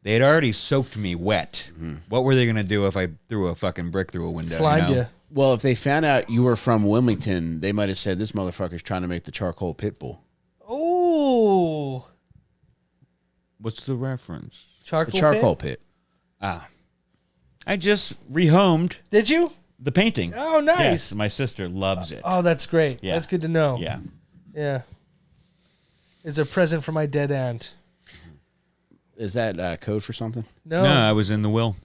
they had already soaked me wet. What were they going to do if I threw a fucking brick through a window? Slimed you know? you. Well, if they found out you were from Wilmington, they might have said this motherfucker's trying to make the charcoal pit bull. Oh. What's the reference? The Charcoal, charcoal pit? pit. I just rehomed Did you? the painting. Oh, nice. Yes, my sister loves it. Oh, that's great. Yeah. That's good to know. Yeah. Yeah. It's a present for my dead aunt. Is that code for something? No. No, I was in the will.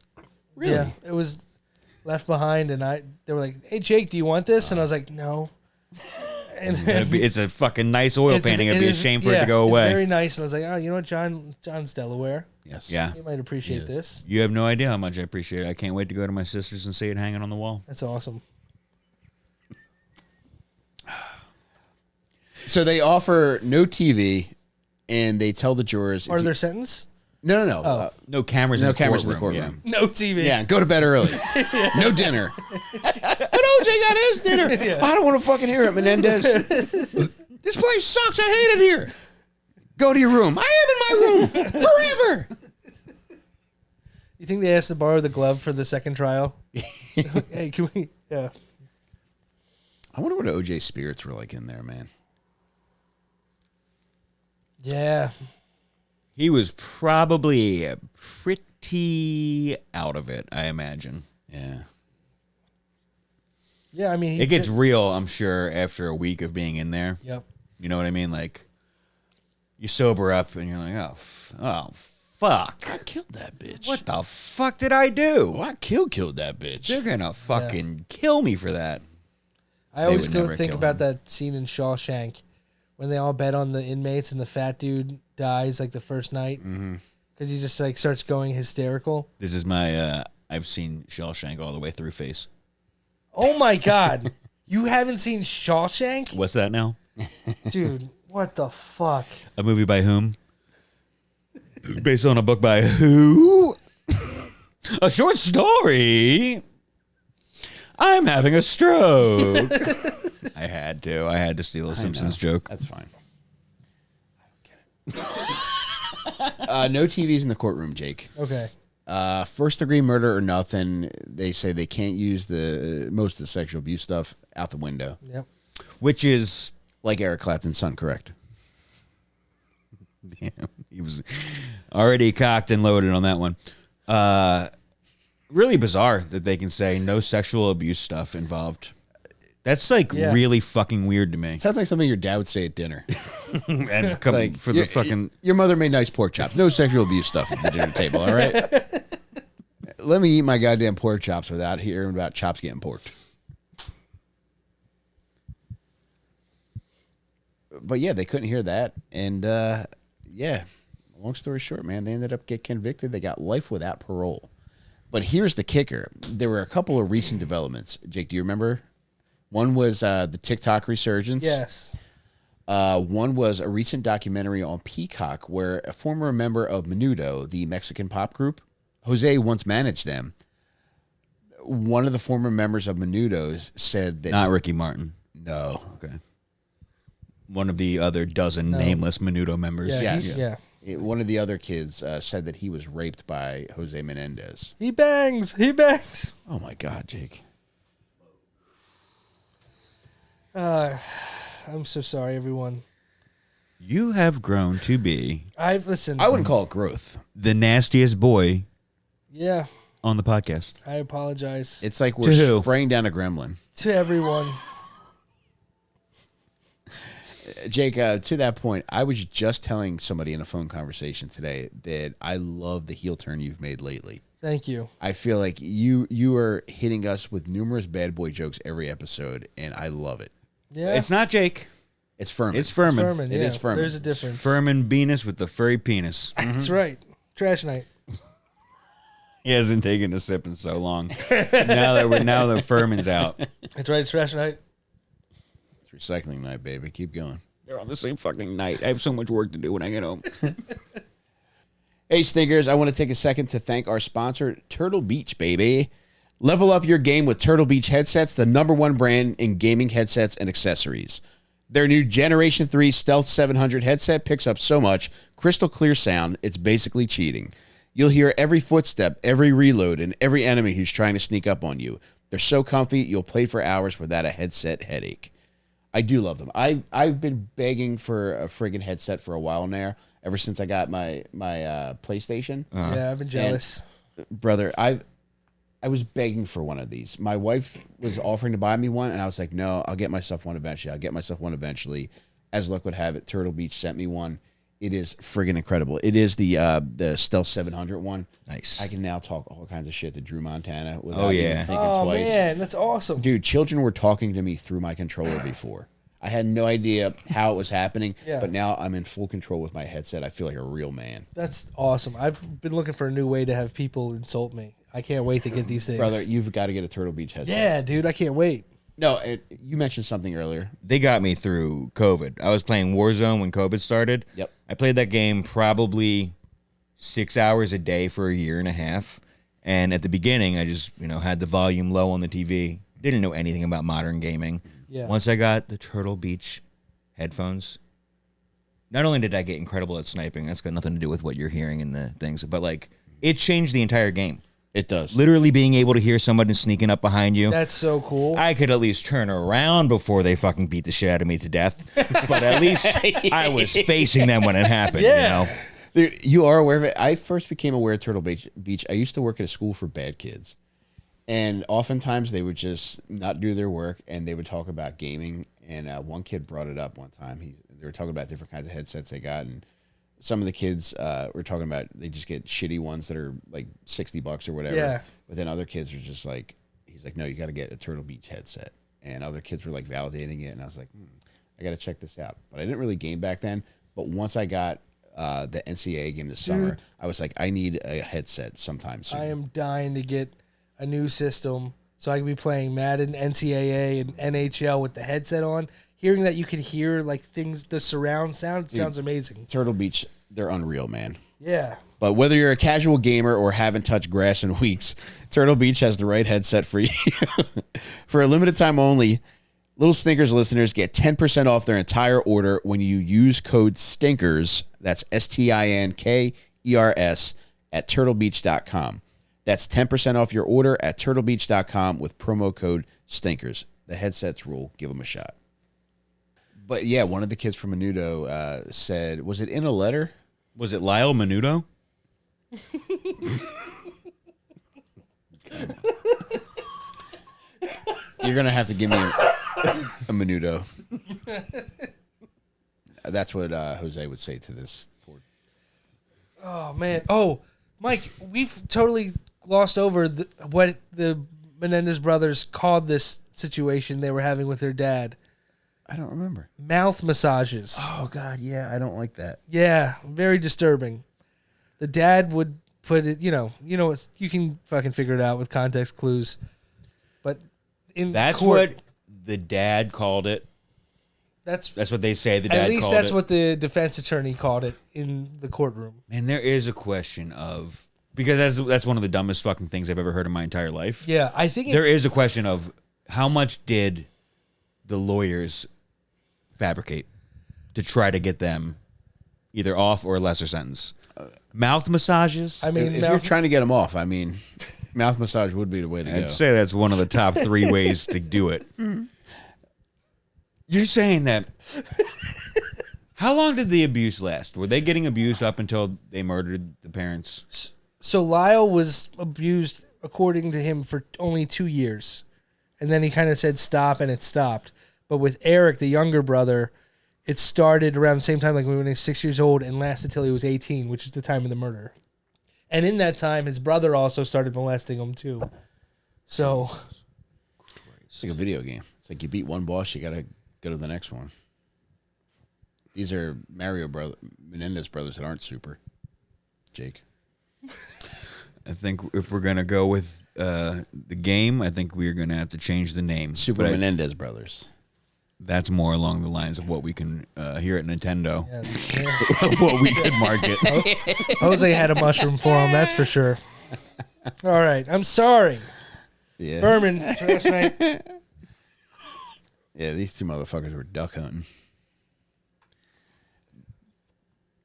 Really? Yeah. It was left behind, and they were like, "Hey, Jake, do you want this?" And I was like, "No." And then It's a fucking nice oil painting. It'd be a shame for it to go It's away. very nice, and I was like, "Oh, you know what, John's Delaware. Yes. Yeah. He might appreciate this. You have no idea how much I appreciate it. I can't wait to go to my sister's and see it hanging on the wall. That's awesome." So they offer no TV, and they tell the jurors. Part of their sentence? No. Oh. No cameras. No in the cameras in the courtroom. courtroom. No TV. Yeah, go to bed early. No dinner. But OJ got his dinner. I don't want to fucking hear it, Menendez. This place sucks. I hate it here. Go to your room. I am in my room forever. You think they asked to borrow the glove for the second trial? Hey, can we? Yeah. I wonder what OJ's spirits were like in there, man. Yeah. He was probably pretty out of it, I imagine. Yeah. Yeah, I mean, It gets real, I'm sure, after a week of being in there. Yep. You know what I mean? Like, you sober up and you're like, oh, fuck. I killed that bitch. What the fuck did I do? Oh, I killed that bitch. They're gonna fucking kill me for that. I always would go never think kill about him. that scene in Shawshank when they all bet on the inmates and the fat dude dies like the first night because he just like starts going hysterical. This is my, I've seen Shawshank all the way through face. Oh my God. You haven't seen Shawshank? What's that now? Dude, what the fuck? A movie by whom? Based on a book by who? A short story. I'm having a stroke. I had to steal a Simpsons joke. That's fine. I don't get it. No TVs in the courtroom, Jake. Okay. First degree murder or nothing. They say they can't use the most of the sexual abuse stuff out the window. Yep. Which is, Like Eric Clapton's son, correct? damn, he was already cocked and loaded on that one. Really bizarre that they can say no sexual abuse stuff involved. That's like Yeah. really fucking weird to me. Sounds like something your dad would say at dinner. And come Like for the fucking. Your mother made nice pork chops. No sexual abuse stuff at the dinner table. All right. Let me eat my goddamn pork chops without hearing about chops getting porked. But yeah, they couldn't hear that, and yeah. Long story short, man, they ended up getting convicted. They got life without parole. But here's the kicker: there were a couple of recent developments. Jake, do you remember? One was the TikTok resurgence. Yes. One was a recent documentary on Peacock where a former member of Menudo, the Mexican pop group, Jose once managed them. One of the former members of Menudo said that Not Ricky Martin. no. Okay. One of the other dozen nameless Menudo members. Yeah. Yes. Yeah. One of the other kids said that he was raped by Jose Menendez. He bangs. He bangs. Oh my God, Jake. I'm so sorry, everyone. You have grown to be I've listened. I wouldn't call it growth. the nastiest boy Yeah. on the podcast. I apologize It's like To we're who? spraying down a gremlin. to everyone. Jake, to that point, I was just telling somebody in a phone conversation today that I love the heel turn you've made lately. Thank you. I feel like you are hitting us with numerous bad boy jokes every episode, and I love it. Yeah. It's not Jake. It's Furman. It's Furman. Furman. It Yeah. is Furman. There's a difference. Furman Venus with the furry penis. That's right. Trash night. He hasn't taken a sip in so long. now that Furman's out. That's right. It's trash night. It's recycling night, baby. Keep going. They're on the same fucking night. I have so much work to do when I get home. Hey, Stinkers, I want to take a second to thank our sponsor, Turtle Beach, baby. Level up your game with Turtle Beach headsets, the #1 brand in gaming headsets and accessories. Their new Generation 3 Stealth 700 headset picks up so much crystal clear sound, it's basically cheating. You'll hear every footstep, every reload, and every enemy who's trying to sneak up on you. They're so comfy, you'll play for hours without a headset headache. I do love them. I've been begging for a friggin' headset for a while now, ever since I got my PlayStation. Yeah, I've been jealous. Brother, I was begging for one of these. My wife was offering to buy me one, and I was like, no, I'll get myself one eventually. As luck would have it, Turtle Beach sent me one. It is friggin' incredible. It is the Stealth 700 one. Nice. I can now talk all kinds of shit to Drew Montana without Oh, yeah. even thinking Oh twice. man, that's awesome. Dude, children were talking to me through my controller before. I had no idea how it was happening, Yeah. but now I'm in full control with my headset. I feel like a real man. That's awesome. I've been looking for a new way to have people insult me. I can't wait to get these things. Brother, you've got to get a Turtle Beach headset. Yeah, dude, I can't wait. No, you mentioned something earlier. They got me through COVID. I was playing Warzone when COVID started. Yep. I played that game probably 6 hours a day for a year and a half. And at the beginning, I just, had the volume low on the TV. Didn't know anything about modern gaming. Yeah. Once I got the Turtle Beach headphones, not only did I get incredible at sniping, that's got nothing to do with what you're hearing in the things, but it changed the entire game. It does. Literally being able to hear somebody sneaking up behind you. That's so cool. I could at least turn around before they fucking beat the shit out of me to death. But at least I was facing them when it happened, Yeah. Dude, you are aware of it. I first became aware of Turtle Beach. I used to work at a school for bad kids. And oftentimes they would just not do their work and they would talk about gaming. And one kid brought it up one time. They were talking about different kinds of headsets they got. And some of the kids were talking about they just get shitty ones that are like $60 or whatever. Yeah. But then other kids are just like, he's like, no, you got to get a Turtle Beach headset. And other kids were like validating it. And I was like, I got to check this out. But I didn't really game back then. But once I got the NCAA game this summer, I was like, I need a headset sometime soon. I am dying to get a new system so I can be playing Madden, NCAA, and NHL with the headset on. Hearing that you can hear things, the surround sound, sounds amazing. Turtle Beach, they're unreal, man. Yeah. But whether you're a casual gamer or haven't touched grass in weeks, Turtle Beach has the right headset for you. For a limited time only, Little Stinkers listeners get 10% off their entire order when you use code STINKERS, that's STINKERS, at turtlebeach.com. That's 10% off your order at turtlebeach.com with promo code STINKERS. The headsets rule. Give them a shot. But yeah, one of the kids from Menudo said, was it in a letter? Was it Lyle Menudo? You're going to have to give me a Menudo. That's what Jose would say to this. Oh, man. Oh, Mike, we've totally glossed over what the Menendez brothers called this situation they were having with their dad. I don't remember. Mouth massages. Oh, God, yeah, I don't like that. Yeah, very disturbing. The dad would put it, you can fucking figure it out with context clues. But in That's court, what the dad called it. that's That's what they say the dad at least called that's it. what the defense attorney called it in the courtroom. And there is a question of, because that's one of the dumbest fucking things I've ever heard in my entire life. Yeah, I think There is a question of how much did the lawyers fabricate to try to get them either off or a lesser sentence. Mouth massages? I mean, If you're trying to get them off, I mean, mouth massage would be the way to go. I'd say that's one of the top 3 ways to do it. You're saying that. How long did the abuse last? Were they getting abused up until they murdered the parents? so Lyle was abused, according to him, for only 2 years. And then he kind of said stop, and it stopped. But with Eric, the younger brother, it started around the same time, like when he was 6 years old, and lasted till he was 18, which is the time of the murder. And in that time, his brother also started molesting him, too. So, It's like a video game. It's like you beat one boss, you got to go to the next one. These are Menendez brothers that aren't super. Jake. I think if we're going to go with the game, I think we're going to have to change the name. Super But Menendez brothers. that's more along the lines of what we can hear at Nintendo. yeah. What we could market. Jose had a mushroom for him, that's for sure. All right, I'm sorry. Yeah. Berman last night. Yeah, these two motherfuckers were duck hunting.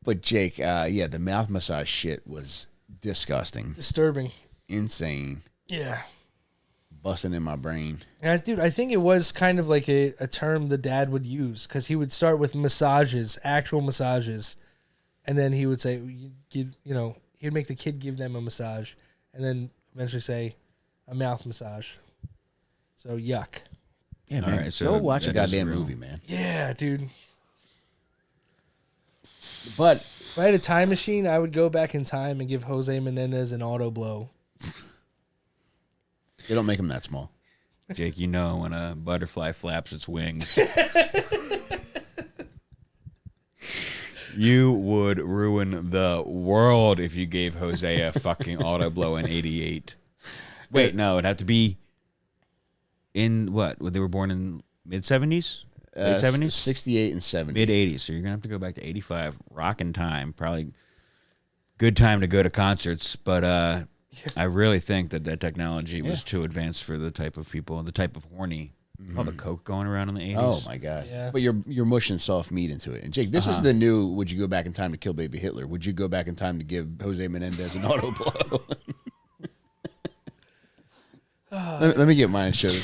But Jake, yeah, the mouth massage shit was disgusting, Disturbing. insane, Yeah. busting in my brain. And dude, I think it was kind of like a term the dad would use because he would start with massages, actual massages, and then he would say, he'd make the kid give them a massage, and then eventually say a mouth massage. So yuck. Yeah, All man. right, so Go watch a that is goddamn real. movie, man. Yeah, dude. But If I had a time machine, I would go back in time and give Jose Menendez an auto blow. they don't make them that small. Jake, you know when a butterfly flaps its wings, you would ruin the world if you gave Jose a fucking auto blow in '88. Wait, no, it'd have to be in what? They were born in mid '70s, late '70s, 68 and 70. mid '80s. So you're gonna have to go back to '85, rockin' time. Probably good time to go to concerts, but I really think that technology was too advanced for the type of people, the type of horny. All the coke going around in the '80s. Oh my god! Yeah. But you're mushing soft meat into it. And Jake, this is the new. Would you go back in time to kill baby Hitler? Would you go back in time to give Jose Menendez an auto blow? let me get mine showed.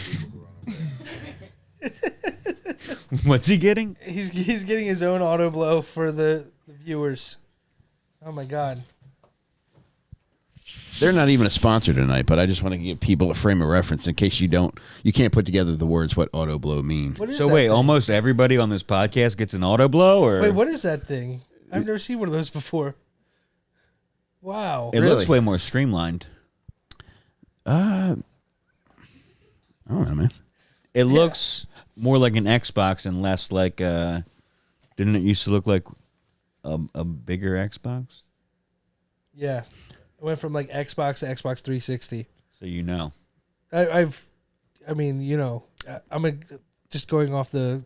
What's he getting? He's getting his own auto blow for the viewers. Oh my god. They're not even a sponsor tonight, but I just want to give people a frame of reference in case you can't put together the words what auto blow mean. What is So that wait, thing? almost everybody on this podcast gets an auto blow, or Wait, what is that thing? I've never seen one of those before. Wow. it Really? looks way more streamlined. I don't know, man. It looks more like an Xbox and less like didn't it used to look like a bigger Xbox? Yeah. It went from like Xbox to Xbox 360. So you know. I'm just going off the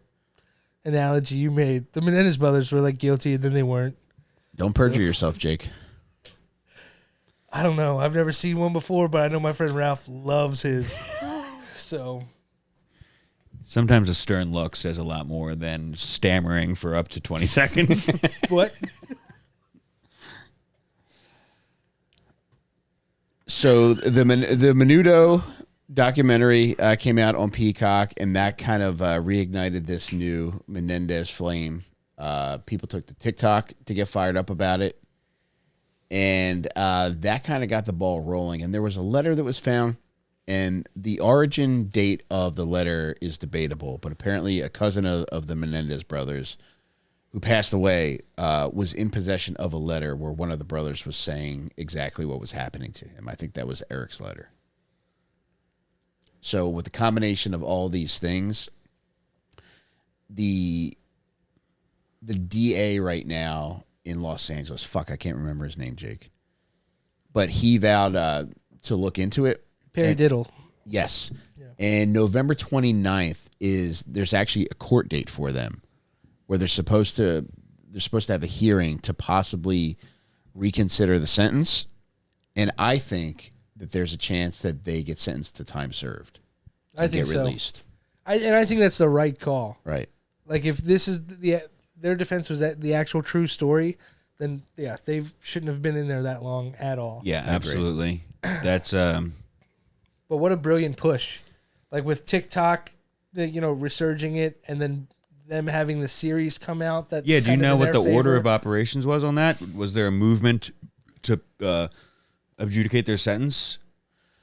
analogy you made. The Menendez brothers were like guilty and then they weren't. Don't perjure yourself, Jake. I don't know. I've never seen one before, but I know my friend Ralph loves his. So Sometimes a stern look says a lot more than stammering for up to 20 seconds. what? So the Menudo documentary came out on Peacock, and that kind of reignited this new Menendez flame. People took to TikTok to get fired up about it, and that kind of got the ball rolling. And there was a letter that was found, and the origin date of the letter is debatable, but apparently a cousin of the Menendez brothers who passed away was in possession of a letter where one of the brothers was saying exactly what was happening to him. I think that was Eric's letter. So with the combination of all these things, the DA right now in Los Angeles, fuck, I can't remember his name, Jake, but he vowed to look into it. Perry Diddle. Yes. Yeah. And November 29th there's actually a court date for them where they're supposed to have a hearing to possibly reconsider the sentence. And I think that there's a chance that they get sentenced to time served. I think get so. released. I think that's the right call. Right. Like if this is their defense was that the actual true story, then yeah, they shouldn't have been in there that long at all. Yeah, absolutely. That's But what a brilliant push. Like with TikTok, resurging it and then them having the series come out. That do you know what the order of operations was on that? Was there a movement to adjudicate their sentence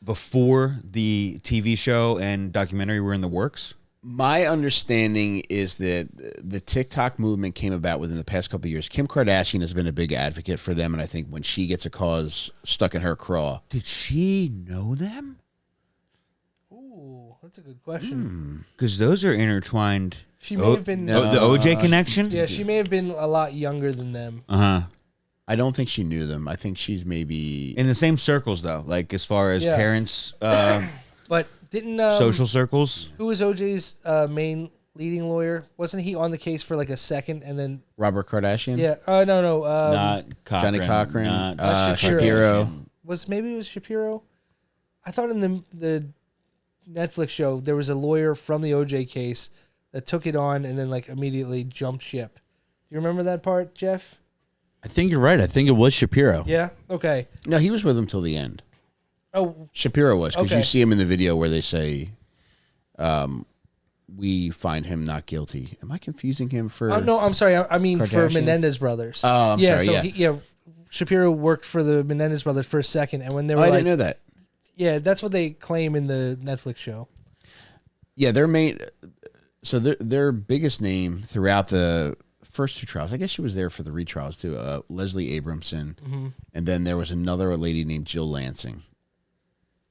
before the TV show and documentary were in the works? My understanding is that the TikTok movement came about within the past couple of years. Kim Kardashian has been a big advocate for them, and I think when she gets a cause stuck in her craw. Did she know them? Ooh, that's a good question. Because those are intertwined. She may have been the OJ connection? Yeah, she may have been a lot younger than them. Uh-huh. I don't think she knew them. I think she's maybe In the same circles, though, like as far as Yeah. parents, But didn't social circles. who was OJ's main leading lawyer? Wasn't he on the case for like a second and then Robert Kardashian. yeah? No. Not Cochran. Johnny Cochran, Not Shapiro. Shapiro. Maybe it was Shapiro. I thought in the Netflix show, there was a lawyer from the OJ case that took it on and then like immediately jumped ship. Do you remember that part, Jeff? I think you're right. I think it was Shapiro. Yeah. Okay. No, he was with him till the end. Oh, Shapiro was, because Okay. you see him in the video where they say, we find him not guilty. Am I confusing him for... no, I'm sorry. I mean for Kardashian? Menendez Brothers. Oh, I'm sorry, So yeah. Shapiro worked for the Menendez Brothers for a second, and when they were I like, didn't know that. yeah, that's what they claim in the Netflix show. Yeah, their biggest name throughout the first two trials, I guess she was there for the retrials too, Leslie Abramson, and then there was another lady named Jill Lansing.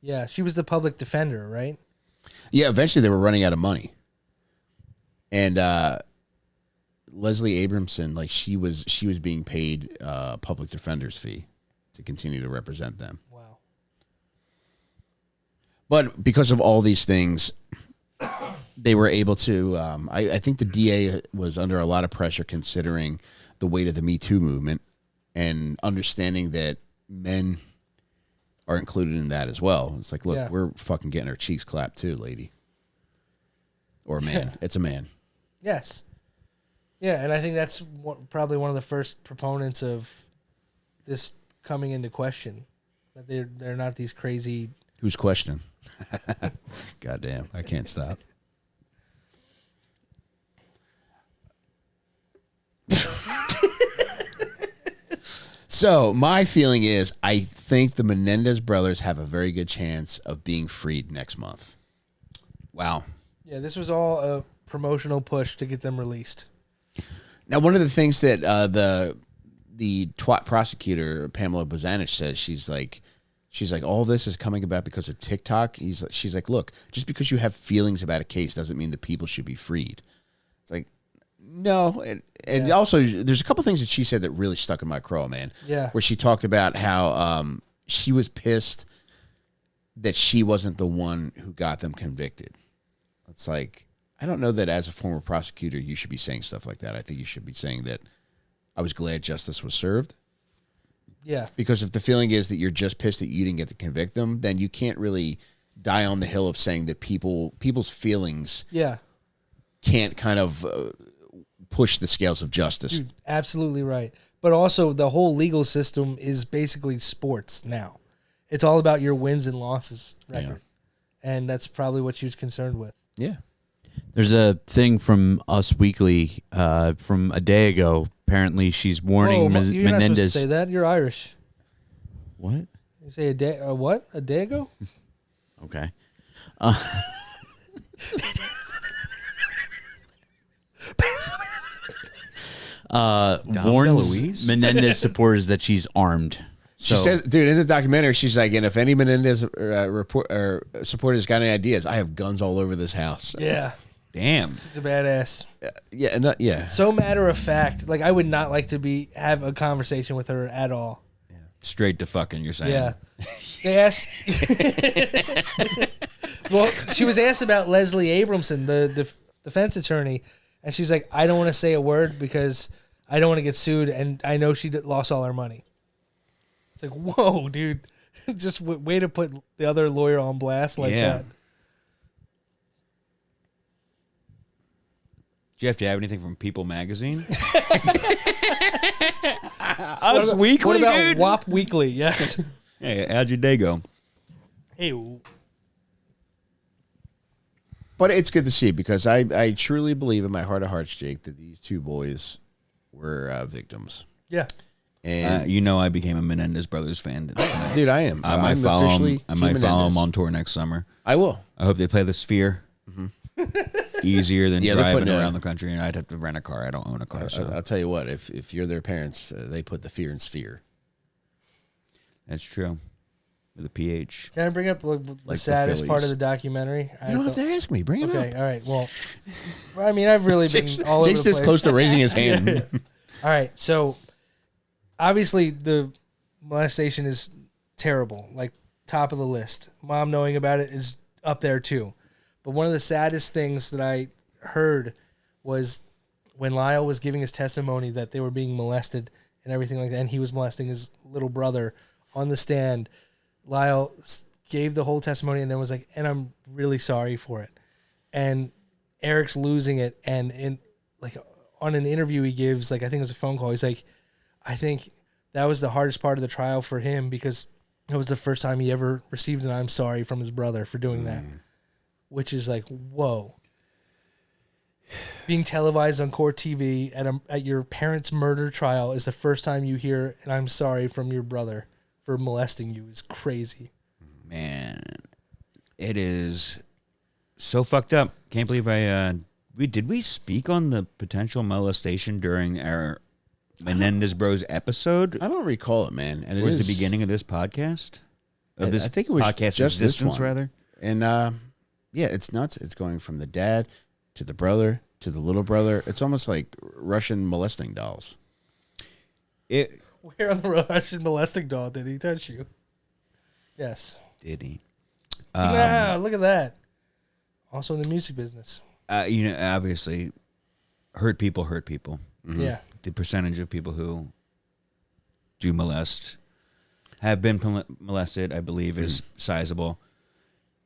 Yeah, she was the public defender, right? Yeah, eventually they were running out of money. And Leslie Abramson, like she was being paid a public defender's fee to continue to represent them. Wow. But because of all these things, they were able to. I think the DA was under a lot of pressure considering the weight of the Me Too movement and understanding that men are included in that as well. It's like, look, Yeah. we're fucking getting our cheeks clapped too, lady. Or a man. Yeah. It's a man. Yes. Yeah, and I think that's probably one of the first proponents of this coming into question. That they're not these crazy. Who's questioning? Goddamn, I can't stop. So my feeling is I think the Menendez brothers have a very good chance of being freed next month. Wow. Yeah, this was all a promotional push to get them released. Now, one of the things that the twat prosecutor Pamela Bozanich says, she's like, all this is coming about because of TikTok. She's like, look, just because you have feelings about a case doesn't mean that people should be freed. It's like, no, and also there's a couple things that she said that really stuck in my craw, man. Yeah. Where she talked about how she was pissed that she wasn't the one who got them convicted. It's like, I don't know that as a former prosecutor you should be saying stuff like that. I think you should be saying that I was glad justice was served. Yeah. Because if the feeling is that you're just pissed that you didn't get to convict them, then you can't really die on the hill of saying that people's feelings Yeah. can't kind of push the scales of justice. Dude, absolutely right. But also, the whole legal system is basically sports now. It's all about your wins and losses record. And that's probably what she was concerned with. Yeah. There's a thing from Us Weekly from a day ago. Apparently, she's warning You're not supposed to Menendez. say that. You're Irish. What? You say a day? What? A day ago? Okay. Warns DeLuise? Menendez supporters that she's armed. She So- says, dude, in the documentary, she's like, and if any Menendez supporters got any ideas, I have guns all over this house. Yeah. Damn. She's a badass. Yeah, yeah. So matter of fact. Like, I would not like to have a conversation with her at all. Straight to fucking, you're saying. Yeah. They asked. Well, she was asked about Leslie Abramson, the defense attorney, and she's like, I don't want to say a word because I don't want to get sued, and I know she lost all her money. It's like, whoa, dude. Just way to put the other lawyer on blast like that. Jeff, do you have anything from People Magazine? Us Weekly, what about dude. WAP Weekly? Yes. Hey, how'd your day go? Hey, But it's good to see because I truly believe in my heart of hearts, Jake, that these two boys were victims. yeah. And You know I became a Menendez Brothers fan. dude, I am. I might I'm follow officially them. I Team might follow Menendez. them on tour next summer. I will. I hope they play the Sphere. Easier than Yeah, they're driving putting around the country, and I'd have to rent a car. I don't own a car, so I'll tell you what. If you're their parents, they put the fear in sphere. that's true. With a PH. Can I bring up the the saddest part of Phillies. the documentary? You don't have to ask me. Bring it Okay, up. all right. Well, I mean, I've really been Jake's, all over Jake's the this place. close to raising his hand. All right, so obviously the molestation is terrible, like top of the list. Mom knowing about it is up there too. But one of the saddest things that I heard was when Lyle was giving his testimony that they were being molested and everything like that, and he was molesting his little brother on the stand. Lyle gave the whole testimony and then was like, and I'm really sorry for it. And Eric's losing it. And in like on an interview he gives, like I think it was a phone call, he's like, I think that was the hardest part of the trial for him because it was the first time he ever received an I'm sorry from his brother for doing that. Which is like, whoa. Being televised on court TV at your parents' murder trial is the first time you hear an I'm sorry from your brother for molesting you is crazy. Man, it is so fucked up. Can't believe did we speak on the potential molestation during our Menendez Bros episode? I don't recall it, man. And it was is the beginning of this podcast? I think it was podcast just this existence, one. rather. And yeah, it's nuts. It's going from the dad to the brother to the little brother. It's almost like Russian molesting dolls. Where on the Russian molesting doll did he touch you? Yes. Did he? Yeah, look at that. Also in the music business. Obviously, hurt people. Mm-hmm. Yeah. The percentage of people who do molest, have been molested, I believe, is sizable.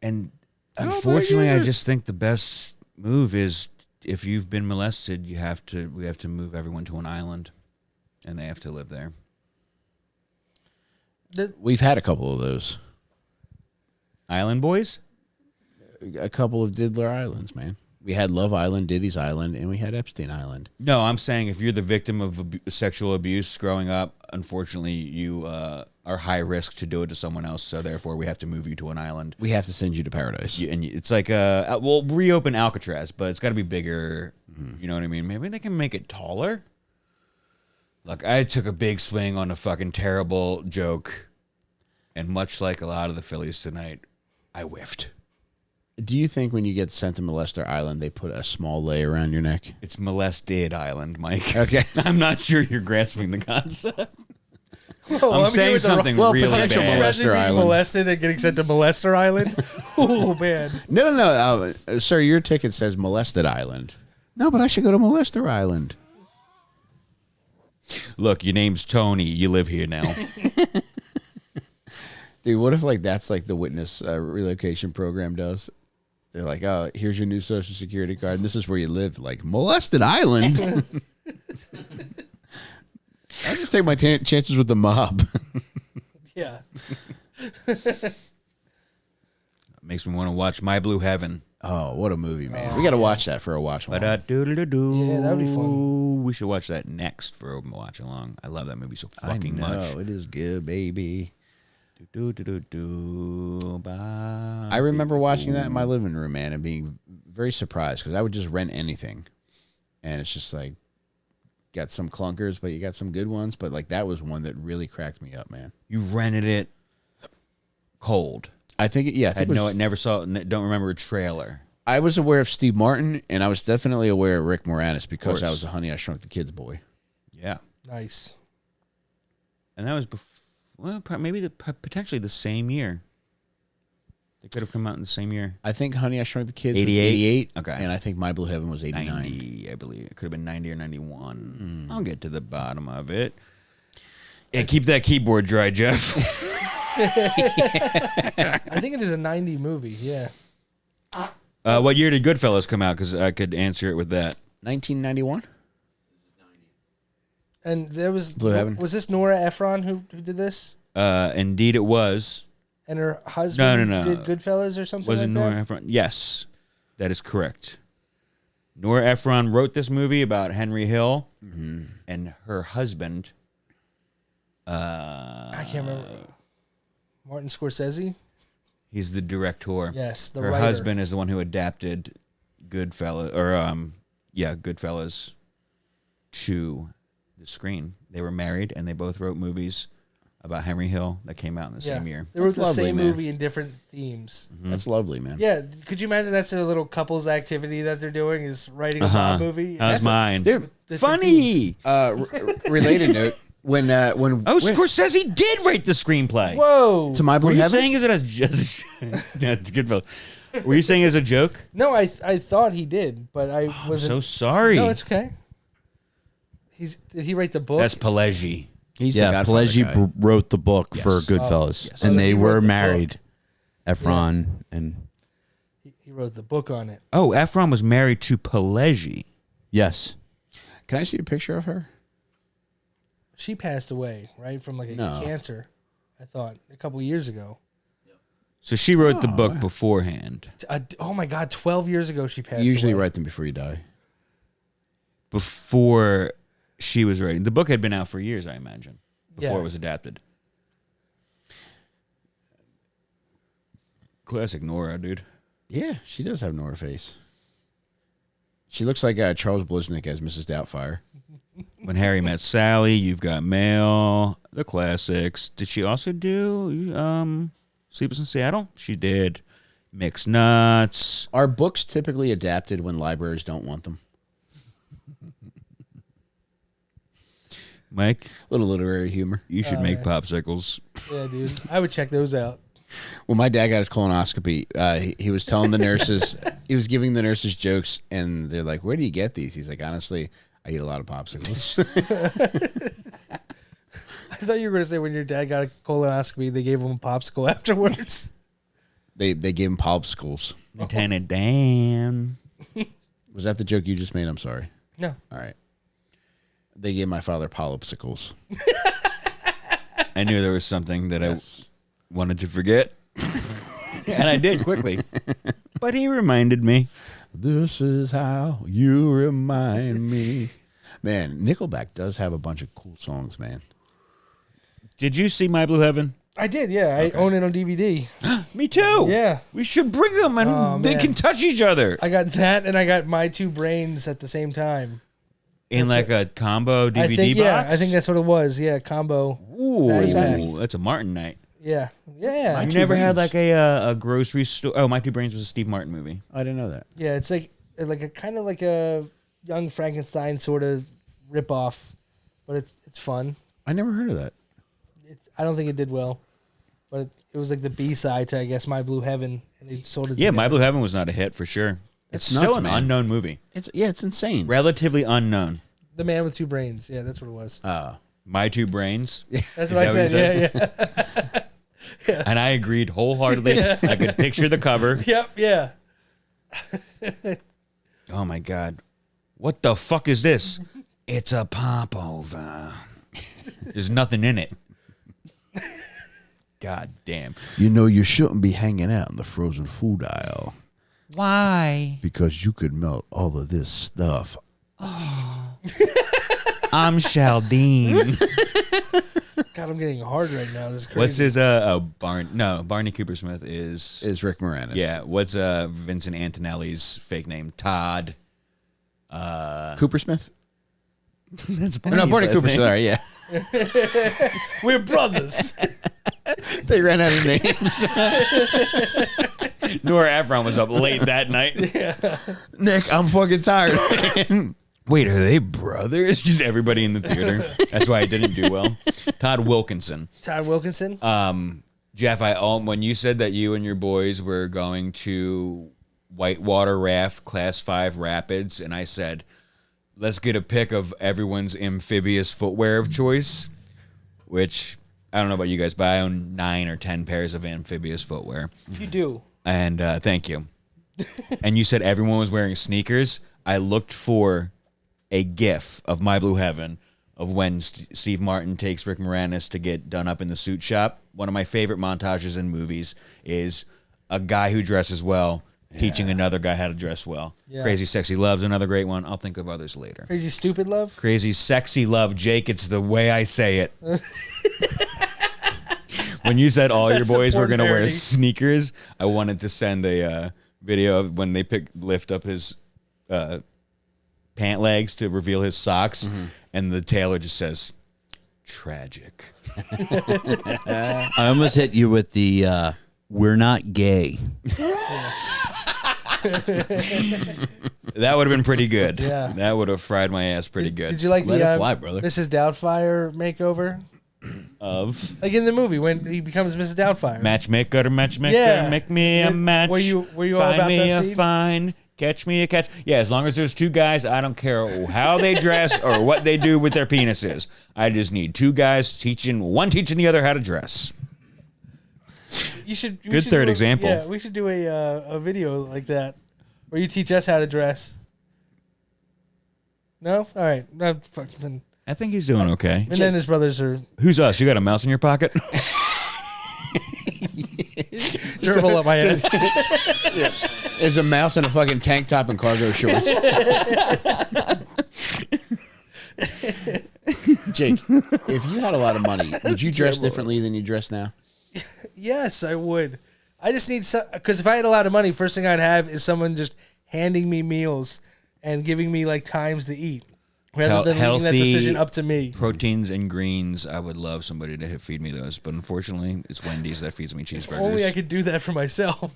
And unfortunately, I just think the best move is if you've been molested, we have to move everyone to an island, and they have to live there. We've had a couple of those. Island boys? A couple of Diddler Islands, man. We had Love Island, Diddy's Island, and we had Epstein Island. No, I'm saying if you're the victim of sexual abuse growing up, unfortunately, you are high risk to do it to someone else, so therefore we have to move you to an island. We have to send you to paradise. And it's like, we'll reopen Alcatraz, but it's got to be bigger. Mm-hmm. You know what I mean? Maybe they can make it taller. Look, I took a big swing on a fucking terrible joke, and much like a lot of the Phillies tonight, I whiffed. Do you think when you get sent to Molester Island, they put a small lei around your neck? It's Molested Island, Mike. Okay. I'm not sure you're grasping the concept. Well, I'm saying something really potential bad. molester being island. molested and getting sent to Molester Island? Oh, man. No. Sir, your ticket says Molested Island. No, but I should go to Molester Island. Look, your name's Tony. You live here now. Dude, what if like that's like the witness relocation program does? They're like, oh, here's your new Social Security card, and this is where you live. Like, Molested Island? I just take my chances with the mob. Yeah. Makes me want to watch My Blue Heaven. Oh, what a movie, man. We got to watch that for a watch along. Yeah, that'd be fun. We should watch that next for a watch along. I love that movie so fucking much. It is good, baby. I I remember watching that in my living room, man, and being very surprised because I would just rent anything. And it's just like, got some clunkers, but you got some good ones. But like that was one that really cracked me up, man. You rented it cold. I think, Never saw it, don't remember a trailer. I was aware of Steve Martin, and I was definitely aware of Rick Moranis because I was a Honey, I Shrunk the Kids boy. Yeah. Nice. And that was potentially the same year. They could have come out in the same year. I think Honey, I Shrunk the Kids 88? was 88. Okay. And I think My Blue Heaven was 89. 90, I believe. It could have been 90 or 91. I'll get to the bottom of it. Yeah, keep that keyboard dry, Jeff. I think it is a 90 movie, yeah. What year did Goodfellas come out? Because I could answer it with that. 1991? And there was Blue Heaven. Was this Nora Ephron who did this? Indeed it was. And her husband No. did Goodfellas or something Was like it that? Nora Ephron? Yes, that is correct. Nora Ephron wrote this movie about Henry Hill, and her husband. I can't remember. Martin Scorsese? He's the director. Yes, the her writer. husband is the one who adapted Goodfellas, Goodfellas to the screen. They were married, and they both wrote movies about Henry Hill that came out in the same year. They wrote That's the lovely, same man. movie in different themes. That's lovely, man. Yeah, could you imagine that's a little couples activity that they're doing is writing a mob movie? That was mine. Dude, Different Funny. related note, when Scorsese did write the screenplay. Whoa. to My Blue Were you Heaven? saying is it as just that's Goodfellas? Were you saying as a joke? No, I thought he did, but I I'm wasn't. so sorry. No, it's okay. Did he write the book? That's Pileggi. He's the Yeah, Godfather guy. Pileggi wrote the book for Yes. Goodfellas, Yes. Oh, and they he wrote were the book. married. Efron and He wrote the book on it. Oh, Efron was married to Pelegi. yes. Can I see a picture of her? She passed away, right, from like a No. cancer. I thought a couple years ago. So she wrote the book beforehand. Oh my God! 12 years ago, she passed. You usually away. write them before you die. Before she was writing. The book had been out for years, I imagine, before Yeah. it was adapted. Classic Nora, dude. Yeah, she does have Nora face. She looks like Charles Bliznick as Mrs. Doubtfire. When Harry Met Sally, You've Got Mail, the classics. Did she also do Sleepless in Seattle? She did. Mixed Nuts. Are books typically adapted when libraries don't want them? Mike, Little literary humor. you should make popsicles. Yeah, dude. I would check those out. When my dad got his colonoscopy, he was telling the nurses, he was giving the nurses jokes, and they're like, "Where do you get these?" He's like, "Honestly, I eat a lot of popsicles." I thought you were going to say when your dad got a colonoscopy, they gave him a popsicle afterwards. they gave him popsicles. Lieutenant Dan. Was that the joke you just made? I'm sorry. No. All right. They gave my father polypsicles. I knew there was something that Yes. I wanted to forget. And I did quickly. But he reminded me. This is how you remind me. Man, Nickelback does have a bunch of cool songs, man. Did you see My Blue Heaven? I did, yeah. I own it on DVD. Me too. Yeah. We should bring them and Oh, they man. can touch each other. I got that and I got My Two Brains at the same time. In like a combo DVD I think, box? yeah, I think that's what it was. Yeah, combo. Ooh, Value that's a Martin night. Yeah. Yeah. You never had like a grocery store? Oh, My Two Brains was a Steve Martin movie. I didn't know that. Yeah, it's like a kind of like a Young Frankenstein sort of ripoff, but it's fun. I never heard of that. I don't think it did well, but it was like the B-side to, I guess, My Blue Heaven, and they sold it. Yeah, together. My Blue Heaven was not a hit for sure. It's nuts, still an man. unknown movie. It's insane. Relatively unknown. The Man with Two Brains. Yeah, that's what it was. My Two Brains. That's Is what I that what you said. Yeah. And I agreed wholeheartedly. I could picture the cover. Yep. Yeah. Oh my God. What the fuck is this? It's a popover. There's nothing in it. God damn. You know you shouldn't be hanging out in the frozen food aisle Why? because you could melt all of this stuff. I'm Shaldine. God, I'm getting hard right now. This is crazy. What's his Barney Cooper Smith is Rick Moranis. yeah. What's Vincent Antonelli's fake name? Todd. Coopersmith? That's No, Barney Cooper. Sorry, yeah. We're brothers. They ran out of names. Nora Ephron was up late that night. Nick, I'm fucking tired. Wait, are they brothers? Just everybody in the theater. That's why I didn't do well. Todd Wilkinson. Todd Wilkinson. Jeff, when you said that you and your boys were going to Whitewater Raft Class 5 Rapids, and I said, let's get a pic of everyone's amphibious footwear of choice, which I don't know about you guys, but I own 9 or 10 pairs of amphibious footwear. You do. And thank you. And you said everyone was wearing sneakers. I looked for a GIF of My Blue Heaven of when Steve Martin takes Rick Moranis to get done up in the suit shop. One of my favorite montages in movies is a guy who dresses well teaching another guy how to dress well. Yeah. Crazy Sexy Love's another great one. I'll think of others later. Crazy Stupid Love. Crazy Sexy Love, Jake, it's the way I say it. When you said all your That's a boys were porn going to wear parody. sneakers, I wanted to send a video of when they lift up his pant legs to reveal his socks, and the tailor just says, tragic. I almost hit you with the we're not gay. That would have been pretty good. Yeah. That would have fried my ass pretty good. Did you like Let the it fly, brother. Mrs. Doubtfire makeover? Of Like in the movie when he becomes Mrs. Doubtfire. matchmaker, Yeah. make me a match. Were you all Find about me that a scene? fine, catch me a catch. Yeah, as long as there's 2 guys, I don't care how they dress or what they do with their penises. I just need 2 guys one teaching the other how to dress. You should. we Good should third do a- example. Yeah, we should do a video like that where you teach us how to dress. No, all right. No, fucking I think he's doing okay. Menendez Brothers are Who's us? You got a mouse in your pocket? durable up my ass. There's a mouse in a fucking tank top and cargo shorts. Jake, if you had a lot of money, would you dress differently than you dress now? Yes, I would. I just need some because if I had a lot of money, first thing I'd have is someone just handing me meals and giving me like times to eat, rather than leaving that decision up to me. Proteins and greens. I would love somebody to feed me those, but unfortunately, it's Wendy's that feeds me cheeseburgers. Only I could do that for myself.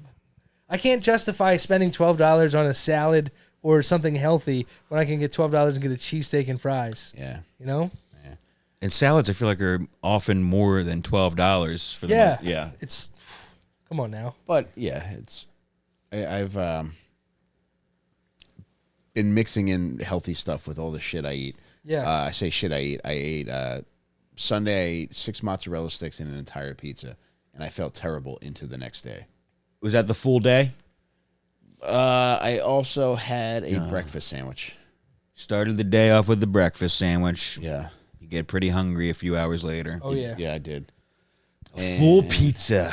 I can't justify spending $12 on a salad or something healthy when I can get $12 and get a cheesesteak and fries. Yeah. You know? And salads, I feel like, are often more than $12 for the Yeah. month. Yeah. It's come on now. But yeah, I've been mixing in healthy stuff with all the shit I eat. Yeah. I say shit I eat. I ate Sunday. I ate 6 mozzarella sticks and an entire pizza, and I felt terrible into the next day. Was that the full day? I also had a breakfast sandwich. Started the day off with the breakfast sandwich. Yeah. You get pretty hungry a few hours later. Oh yeah. Yeah, I did. Full pizza.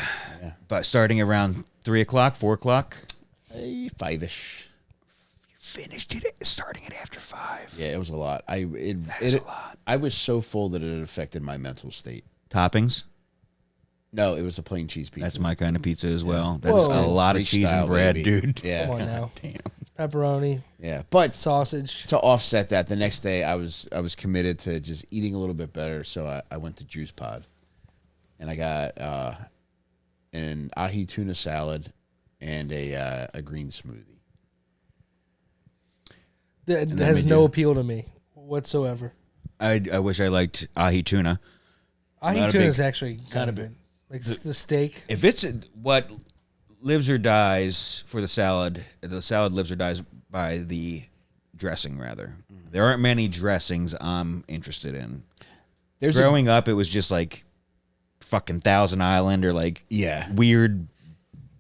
But starting around 3 o'clock, 4 o'clock. 5-ish. Finished it starting it after 5. Yeah, it was a lot. That's a lot. I was so full that it affected my mental state. Toppings. No, it was a plain cheese pizza. That's my kind of pizza as well. That's Whoa. a lot of Greek cheese style, and bread, baby. dude. Yeah. Come on now. Damn. Pepperoni, Yeah. But sausage. to offset that, the next day I was committed to just eating a little bit better, so I went to Juice Pod, and I got an ahi tuna salad and a green smoothie. That then has we no do- appeal to me whatsoever. I wish I liked ahi tuna. Ahi Not a tuna big- is actually kind of good. Like the steak. If it's what lives or dies for the salad lives or dies by the dressing, rather. There aren't many dressings I'm interested in. Growing up, it was just like fucking Thousand Island or like weird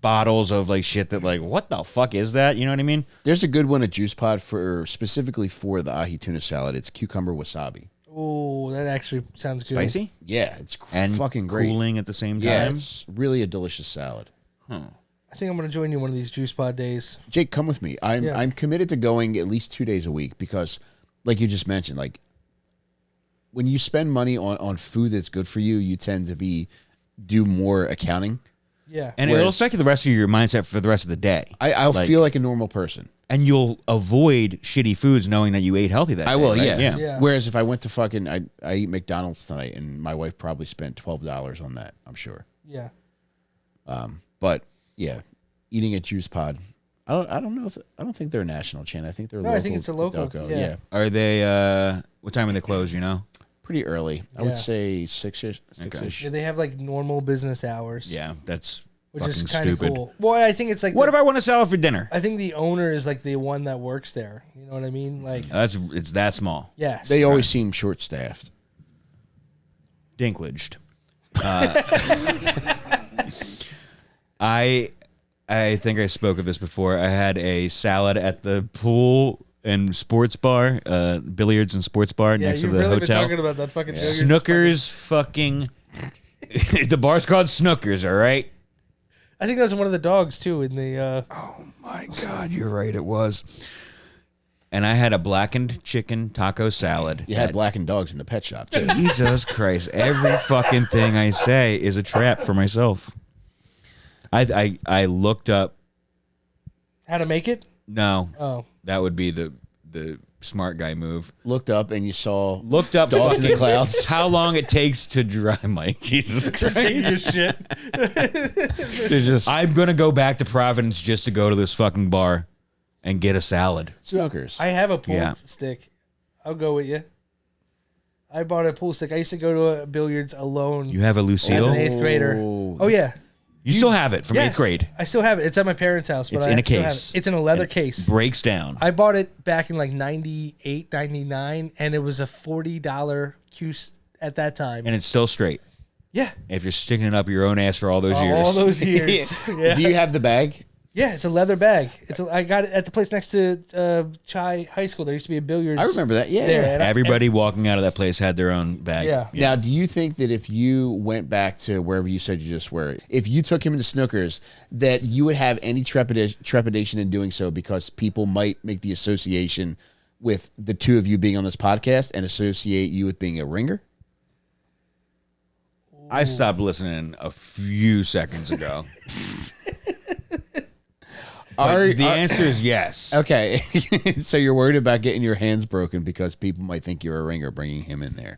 bottles of like shit that like, what the fuck is that? You know what I mean? There's a good one at Juice Pod specifically for the ahi tuna salad. It's cucumber wasabi. Oh, that actually sounds good. Spicy? Yeah, it's And fucking great. cooling at the same time. Yeah, it's really a delicious salad. I think I'm gonna join you one of these Juice Pod days. Jake, come with me. Yeah. I'm committed to going at least 2 days a week because, like you just mentioned, like when you spend money on food that's good for you, you tend to do more accounting. Yeah. And it'll Whereas- affect the rest of your mindset for the rest of the day. I'll Like- feel like a normal person. And you'll avoid shitty foods knowing that you ate healthy that day. I will, right? yeah. Yeah. Whereas if I went to fucking, I eat McDonald's tonight, and my wife probably spent $12 on that. I'm sure. Yeah. But yeah, eating at Juice Pod. I don't know if I don't think they're a national chain. I think they're No, local. I think it's a to local, Delco. yeah. Are they, what time are they closed, you know? Pretty early. I Yeah. would say 6-ish. Yeah, they have like normal business hours. Yeah, that's Which fucking is kind of stupid. cool. Well, I think it's like What if I want a salad for dinner? I think the owner is like the one that works there. You know what I mean? Like, It's that small. yes. They always seem short staffed. Dinklaged. I think I spoke of this before. I had a salad at the pool and sports bar, billiards and sports bar yeah, next to you've the really been hotel. talking about that fucking Snookers fucking the bar's called Snookers, all right? I think that was one of the dogs too in the Oh my god, you're right, it was. And I had a blackened chicken taco salad. You had blackened dogs in the pet shop too. Jesus Christ. Every fucking thing I say is a trap for myself. I looked up. how to make it. No, Oh, that would be the smart guy move. Looked up and you saw Looked up dogs in the fucking clouds. how long it takes to dry Mike. Jesus just taking your shit. I'm going to go back to Providence just to go to this fucking bar and get a salad. Snookers. I have a pool Yeah. stick. I'll go with you. I bought a pool stick. I used to go to a billiards alone You have a as Lucille? an 8th grader. Oh yeah. You still have it from Yes. 8th grade. I still have it. It's at my parents' house, but It's I in a still have case. it. It's in a leather case. Breaks down. I bought it back in like 98, 99, and it was a $40 cue at that time. And it's still straight. Yeah. If you're sticking it up your own ass for all those years. All those years. Yeah. Do you have the bag? Yeah, it's a leather bag. I got it at the place next to Chai High School. There used to be a billiards. I remember that. Yeah. there, and Everybody walking out of that place had their own bag. Yeah. Now, do you think that if you went back to wherever you said you just were, if you took him into Snookers, that you would have any trepidation in doing so because people might make the association with the two of you being on this podcast and associate you with being a ringer? I stopped listening a few seconds ago. The answer is yes. Okay. So you're worried about getting your hands broken because people might think you're a ringer bringing him in there.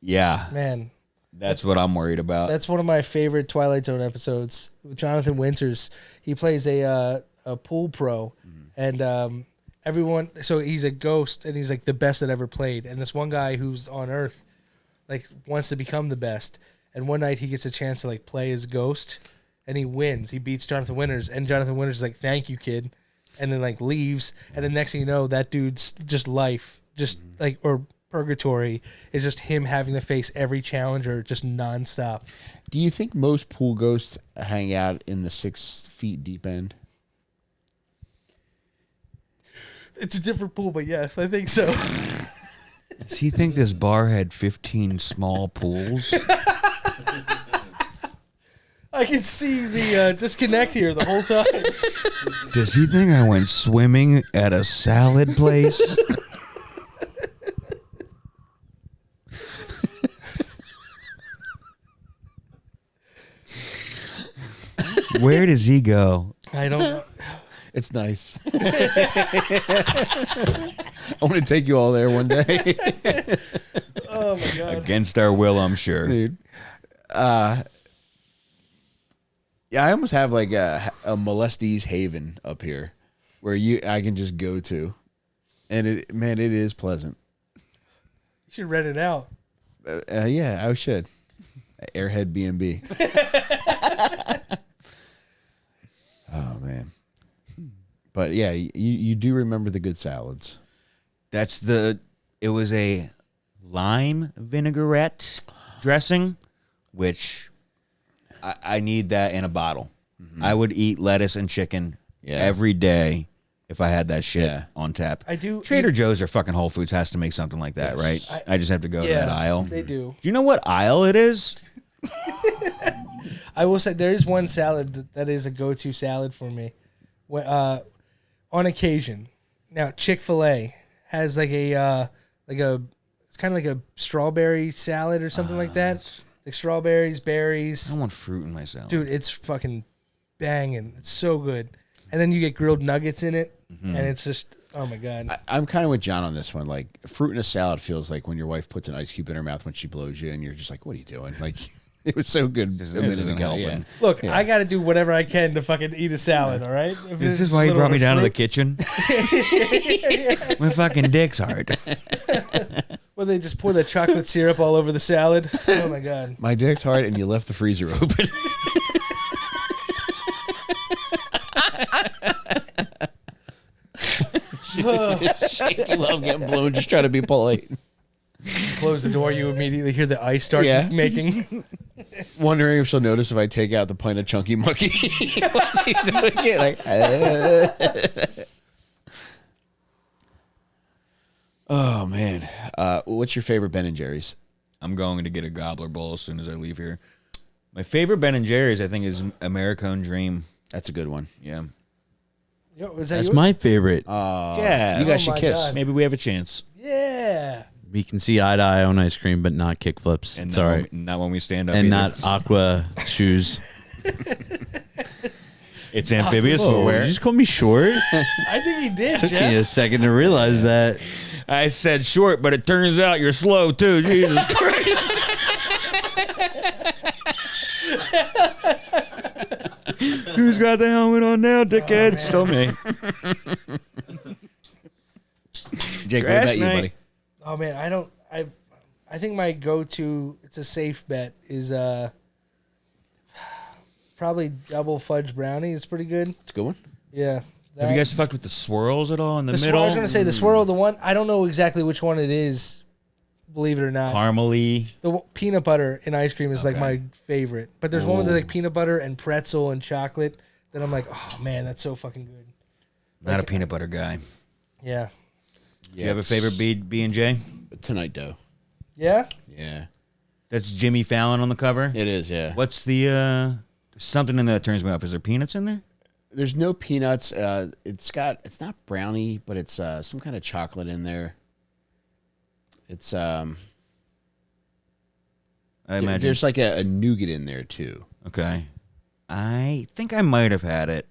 Yeah. Man, That's what I'm worried about. that's one of my favorite Twilight Zone episodes with Jonathan Winters. He plays a pool pro, and everyone. So he's a ghost, and he's like the best that ever played. And this one guy who's on Earth, like, wants to become the best. And one night he gets a chance to like play as ghost, and he wins. He beats Jonathan Winters, and Jonathan Winters is like, "Thank you, kid," and then like leaves. And the next thing you know, that dude's just life, just like, or purgatory is just him having to face every challenger just nonstop. Do you think most pool ghosts hang out in the 6 feet deep end? It's a different pool, but yes, I think so. Does he think this bar had 15 small pools? I can see the disconnect here the whole time. Does he think I went swimming at a salad place? Where does he go? I don't know. It's nice. I want to take you all there one day. Oh my god. Against our will, I'm sure. Dude. Yeah, I almost have like a molestees haven up here where I can just go to. And it is pleasant. You should rent it out. Yeah, I should. Airhead B&B. Oh man. But yeah, you do remember the good salads. It was a lime vinaigrette dressing, which I need that in a bottle. I would eat lettuce and chicken every day if I had that shit on tap. I do. Trader Joe's or fucking Whole Foods has to make something like that, right? I just have to go to that aisle. They do. Do you know what aisle it is? I will say there is one salad that is a go-to salad for me. On occasion. Now, Chick-fil-A has like it's kind of like a strawberry salad or something like that. Like strawberries, berries. I want fruit in my salad. Dude, it's fucking banging. It's so good. And then you get grilled nuggets in it, and it's just, oh my god. I'm kind of with John on this one. Like, fruit in a salad feels like when your wife puts an ice cube in her mouth when she blows you, and you're just like, what are you doing? Like, it was so good a minute ago. Yeah. Look, I got to do whatever I can to fucking eat a salad, all right? If This it's is a why you little brought me bit of down to the fruit. kitchen. My fucking dick's hard. Well, they just pour the chocolate syrup all over the salad. Oh my god. My dick's hard, and you left the freezer open. You love getting blown. Just try to be polite. Close the door, you immediately hear the ice start making. Wondering if she'll notice if I take out the pint of Chunky Monkey. Oh man, what's your favorite Ben and Jerry's? I'm going to get a gobbler bowl as soon as I leave here. My favorite Ben and Jerry's, I think, is American Dream. That's a good one. Yeah. Yo, is that That's yours? my favorite. Yeah. You guys should my kiss. God. Maybe we have a chance. Yeah. We can see eye to eye on ice cream, but not kick flips. And It's all right. Not when we stand up. And either. not aqua shoes. It's amphibious Whoa, footwear. did you just call me short? I think he did, Took me Jeff. a second to realize that. I said short, but it turns out you're slow too. Jesus Christ. Who's got the helmet on now, dickhead? Still me. Jake, what Trash about you, night. buddy? Oh man, I think my go-to, it's a safe bet, is probably double fudge brownie. It's pretty good. It's a good one. Yeah. Have you guys fucked with the swirls at all in the I middle? was gonna say the swirl, the one I don't know exactly which one it is, believe it or not. Caramely. The peanut butter in ice cream is like my favorite. But there's one with like peanut butter and pretzel and chocolate that I'm like, oh man, that's so fucking good. Not a peanut butter guy. Yeah. Do you have a favorite B&J? Tonight Dough. Yeah? Yeah. That's Jimmy Fallon on the cover? It is, yeah. What's the something in there that turns me off? Is there peanuts in there? There's no peanuts. It's not brownie, but it's some kind of chocolate in there. It's I imagine there's like a nougat in there too. Okay. I think I might have had it,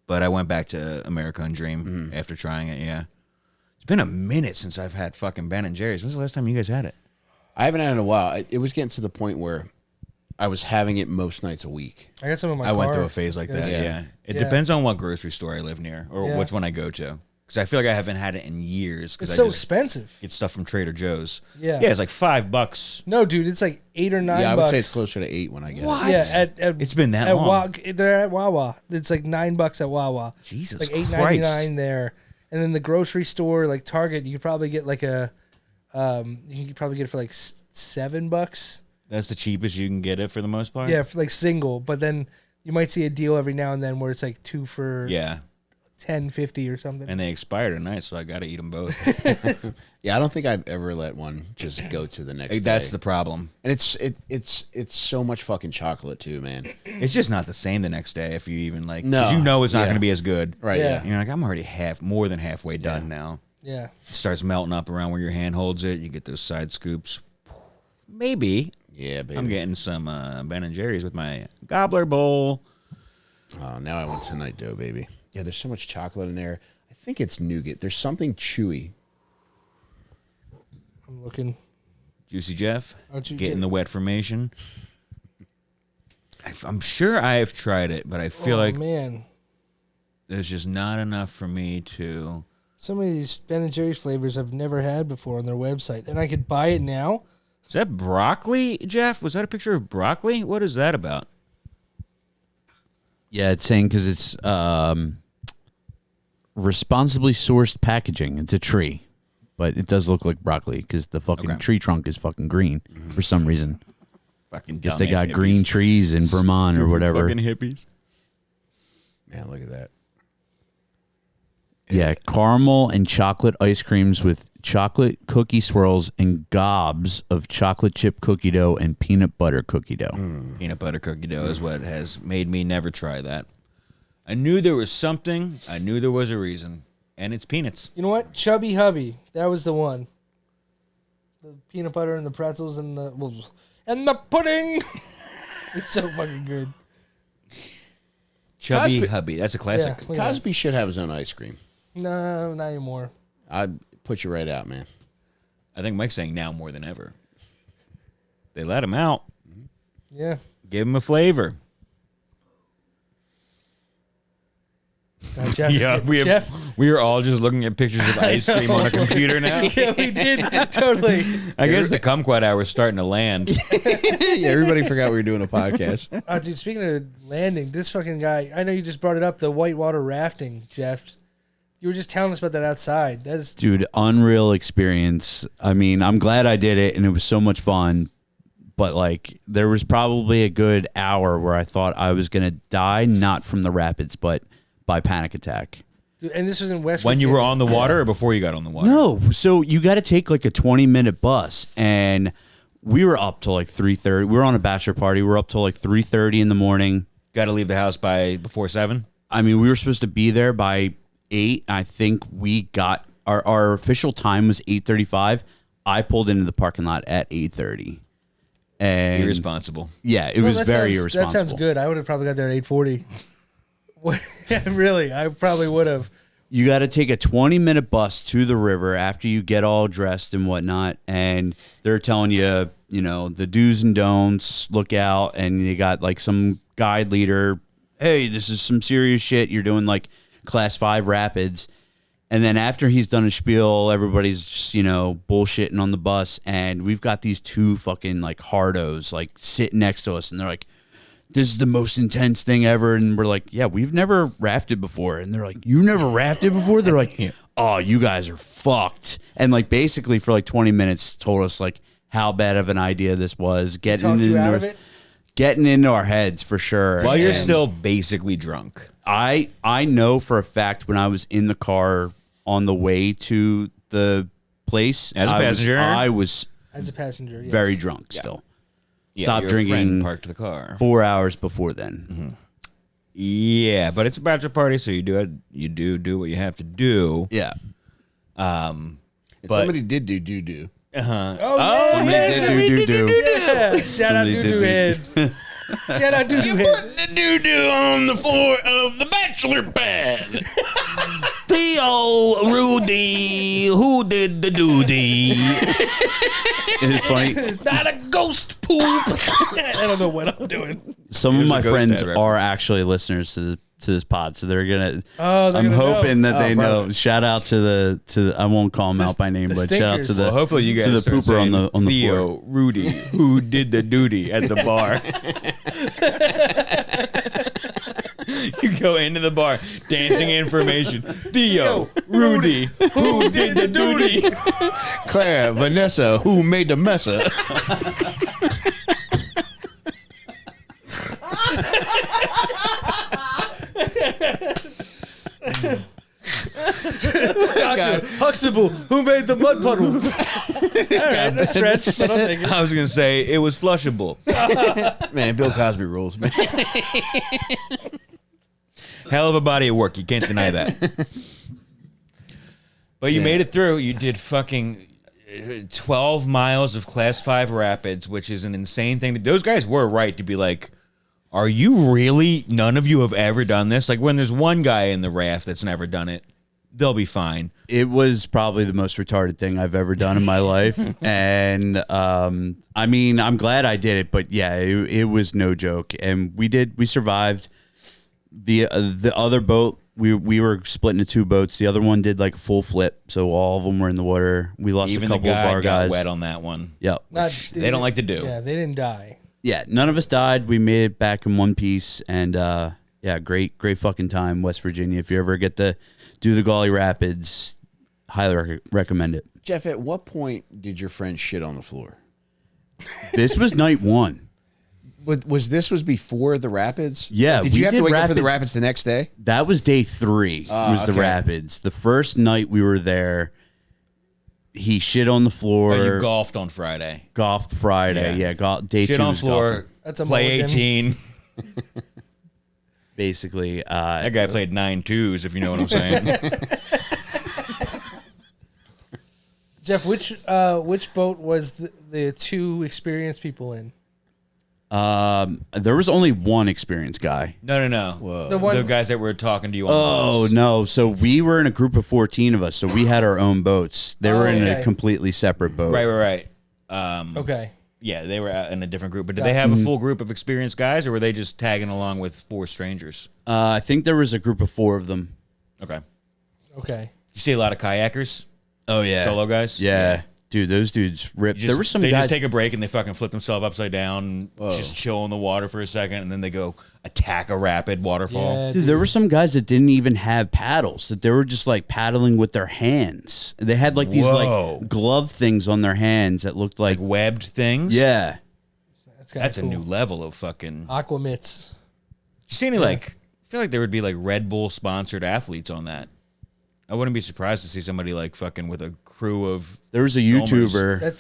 but I went back to American Dream after trying it, yeah. It's been a minute since I've had fucking Ben & Jerry's. When's the last time you guys had it? I haven't had it in a while. It was getting to the point where I was having it most nights a week. I got some in my I car. went through a phase like that, yeah. It depends on what grocery store I live near or which one I go to. Because I feel like I haven't had it in years. It's I so just expensive. get stuff from Trader Joe's. Yeah. Yeah, it's like $5. No, dude, it's like $8 or $9. Yeah, I would say it's closer to 8 when I get it. Yeah, at It's been that at long. they're at Wawa. It's like $9 at Wawa. Jesus It's like Christ. $8.99 there. And then the grocery store, like Target, you could probably get like you could probably get it for like $7. That's the cheapest you can get it for the most part? Yeah, for like single. But then you might see a deal every now and then where it's like 2 for Yeah. $10.50 or something. And they expire tonight, so I got to eat them both. Yeah, I don't think I've ever let one just go to the next day. That's the problem. And it's so much fucking chocolate too, man. It's just not the same the next day if you even like. No. 'cause you know it's not Yeah. going to be as good. Right, Yeah. yeah. You're like, I'm already more than halfway done now. Yeah. It starts melting up around where your hand holds it. You get those side scoops. Maybe. Yeah, baby. I'm getting some Ben & Jerry's with my gobbler bowl. Oh, now I want Tonight Dough, baby. Yeah, there's so much chocolate in there. I think it's nougat. There's something chewy. I'm looking. Juicy Jeff, Aren't you getting the wet formation. I'm sure I have tried it, but I feel like man, there's just not enough for me to. some of these Ben & Jerry's flavors I've never had before on their website. And I could buy it now. Is that broccoli, Jeff? Was that a picture of broccoli? What is that about? Yeah, it's saying because it's responsibly sourced packaging. It's a tree, but it does look like broccoli because the fucking tree trunk is fucking green for some reason. Fucking Guess they dumbass got hippies. green trees in Vermont or whatever. Fucking hippies. Man, look at that. Yeah, caramel and chocolate ice creams with chocolate cookie swirls and gobs of chocolate chip cookie dough and peanut butter cookie dough. Peanut butter cookie dough is what has made me never try that. I knew there was something. I knew there was a reason. And it's peanuts. You know what? Chubby Hubby. That was the one. The peanut butter and the pretzels and the pudding. It's so fucking good. Chubby Cosby- Hubby. That's a classic. Yeah, look at Cosby should have his own ice cream. that. No, not anymore. I'd put you right out, man. I think Mike's saying now more than ever. They let him out. Yeah. Give him a flavor. Jeff, Jeff. We are all just looking at pictures of ice cream on a computer now. Yeah, we did. Totally. I guess the Kumquat Hour is starting to land. Yeah, everybody forgot we were doing a podcast. Dude, speaking of landing, this fucking guy, I know you just brought it up, the whitewater rafting, Jeff. You were just telling us about that outside. That is, Dude, unreal experience. I mean, I'm glad I did it and it was so much fun. But like, there was probably a good hour where I thought I was going to die, not from the rapids, but by panic attack. dude, and this was in West When you Virginia. were on the water or before you got on the water? No, so you got to take like a 20-minute bus, and we were up till like 3:30. We were on a bachelor party. We were up till like 3:30 in the morning. Got to leave the house by before 7? I mean, we were supposed to be there by 8. I think we got our official time was 8:35. I pulled into the parking lot at 8:30. And Irresponsible. yeah, it Well, was that very sounds- irresponsible. That sounds good. I would have probably got there at 8:40. Really, I probably would have. You got to take a 20-minute bus to the river after you get all dressed and whatnot, and they're telling you, you know, the do's and don'ts, look out, and you got like some guide leader, hey, this is some serious shit. You're doing like class 5 rapids. And then after he's done a spiel, everybody's just, you know, bullshitting on the bus, and we've got these two fucking like hardos like sitting next to us, and they're like, this is the most intense thing ever. And we're like, yeah, we've never rafted before. And they're like, you've never rafted before? They're like, oh, you guys are fucked. And like basically for like 20 minutes told us like how bad of an idea this was. Talked you out of it? Getting into our heads for sure. While you're still basically drunk. I know for a fact when I was in the car on the way to the place As a passenger? I was As a passenger, yes. very drunk still. Yeah, Stopped your friend drinking parked the car. 4 hours before then. Yeah, but it's a bachelor party, so you do what you have to do. Yeah. And But- somebody did do. Oh, yeah. Somebody did do. Yeah. Shout out Somebody Doo-Doo did Head. Shout out Doo-Doo Head. The doo-doo on the floor of the bachelor pad. Theo, Rudy, who did the doody? It's funny. Not a ghost poop. I don't know what I'm doing. Some of Here's my a ghost friends dad are reference. actually listeners to this pod, so they're gonna. Oh, they're I'm gonna hoping know. that they brother. know. Shout out to the. I won't call them out by name, the but shout out to stinkers. the. Well, hopefully you guys to the start pooper on saying, the Theo, floor. Rudy, who did the duty at the bar. You go into the bar, dancing information. Theo, Rudy, who did the duty? Claire, Vanessa, who made the messa? Gotcha. Huxtable, who made the mud puddle? All right, no stretch, but I'll take it. I was gonna say it was flushable. Man, Bill Cosby rules, man. Hell of a body of work. You can't deny that. But you made it through. You did fucking 12 miles of Class 5 rapids, which is an insane thing. Those guys were right to be like, are you really? None of you have ever done this? Like when there's one guy in the raft that's never done it, they'll be fine. It was probably the most retarded thing I've ever done in my life, and I mean, I'm glad I did it. But yeah, it was no joke, and we survived. The other boat, we were split into two boats. The other one did like a full flip, so all of them were in the water. We lost Even a the couple of guy our got guys. wet on that one. Yep. They don't like to do. Yeah, they didn't die. Yeah, none of us died. We made it back in one piece, and yeah, great fucking time, West Virginia. If you ever get to do the Gauley Rapids, highly recommend it. Jeff, at what point did your friend shit on the floor? This was night one. Was before the rapids? Yeah, Did we you have to did wake up for the rapids- rapids the next day? That was day 3. Was the okay. rapids. The first night we were there, he shit on the floor. But you golfed on Friday. Golfed Friday. Yeah, day Shit 2 on was floor. golfing. That's a play mulligan. 18. Basically, That guy played 9 twos, if you know what I'm saying. Jeff, which boat was the two experienced people in? there was only one experienced guy. No. The one- The guys that were talking to you on Oh the bus. no! So we were in a group of 14 of us. So we had our own boats. They were in okay. a completely separate boat. Right. Okay. Yeah, they were out in a different group. But did they have a full group of experienced guys, or were they just tagging along with 4 strangers? I think there was a group of 4 of them. Okay. Okay. You see a lot of kayakers? Oh yeah, Solo guys? Yeah, dude, those dudes ripped. There were some they guys. just take a break and they fucking flip themselves upside down, just chill in the water for a second, and then they go attack a rapid waterfall. Yeah, Dude, there were some guys that didn't even have paddles, that they were just like paddling with their hands. They had like these Whoa. like glove things on their hands that looked like, Like webbed things? yeah. That's cool. a new level of fucking. Aqua mitts. You see any like? I feel like there would be like Red Bull sponsored athletes on that. I wouldn't be surprised to see somebody like fucking with a crew of. There was a YouTuber. That's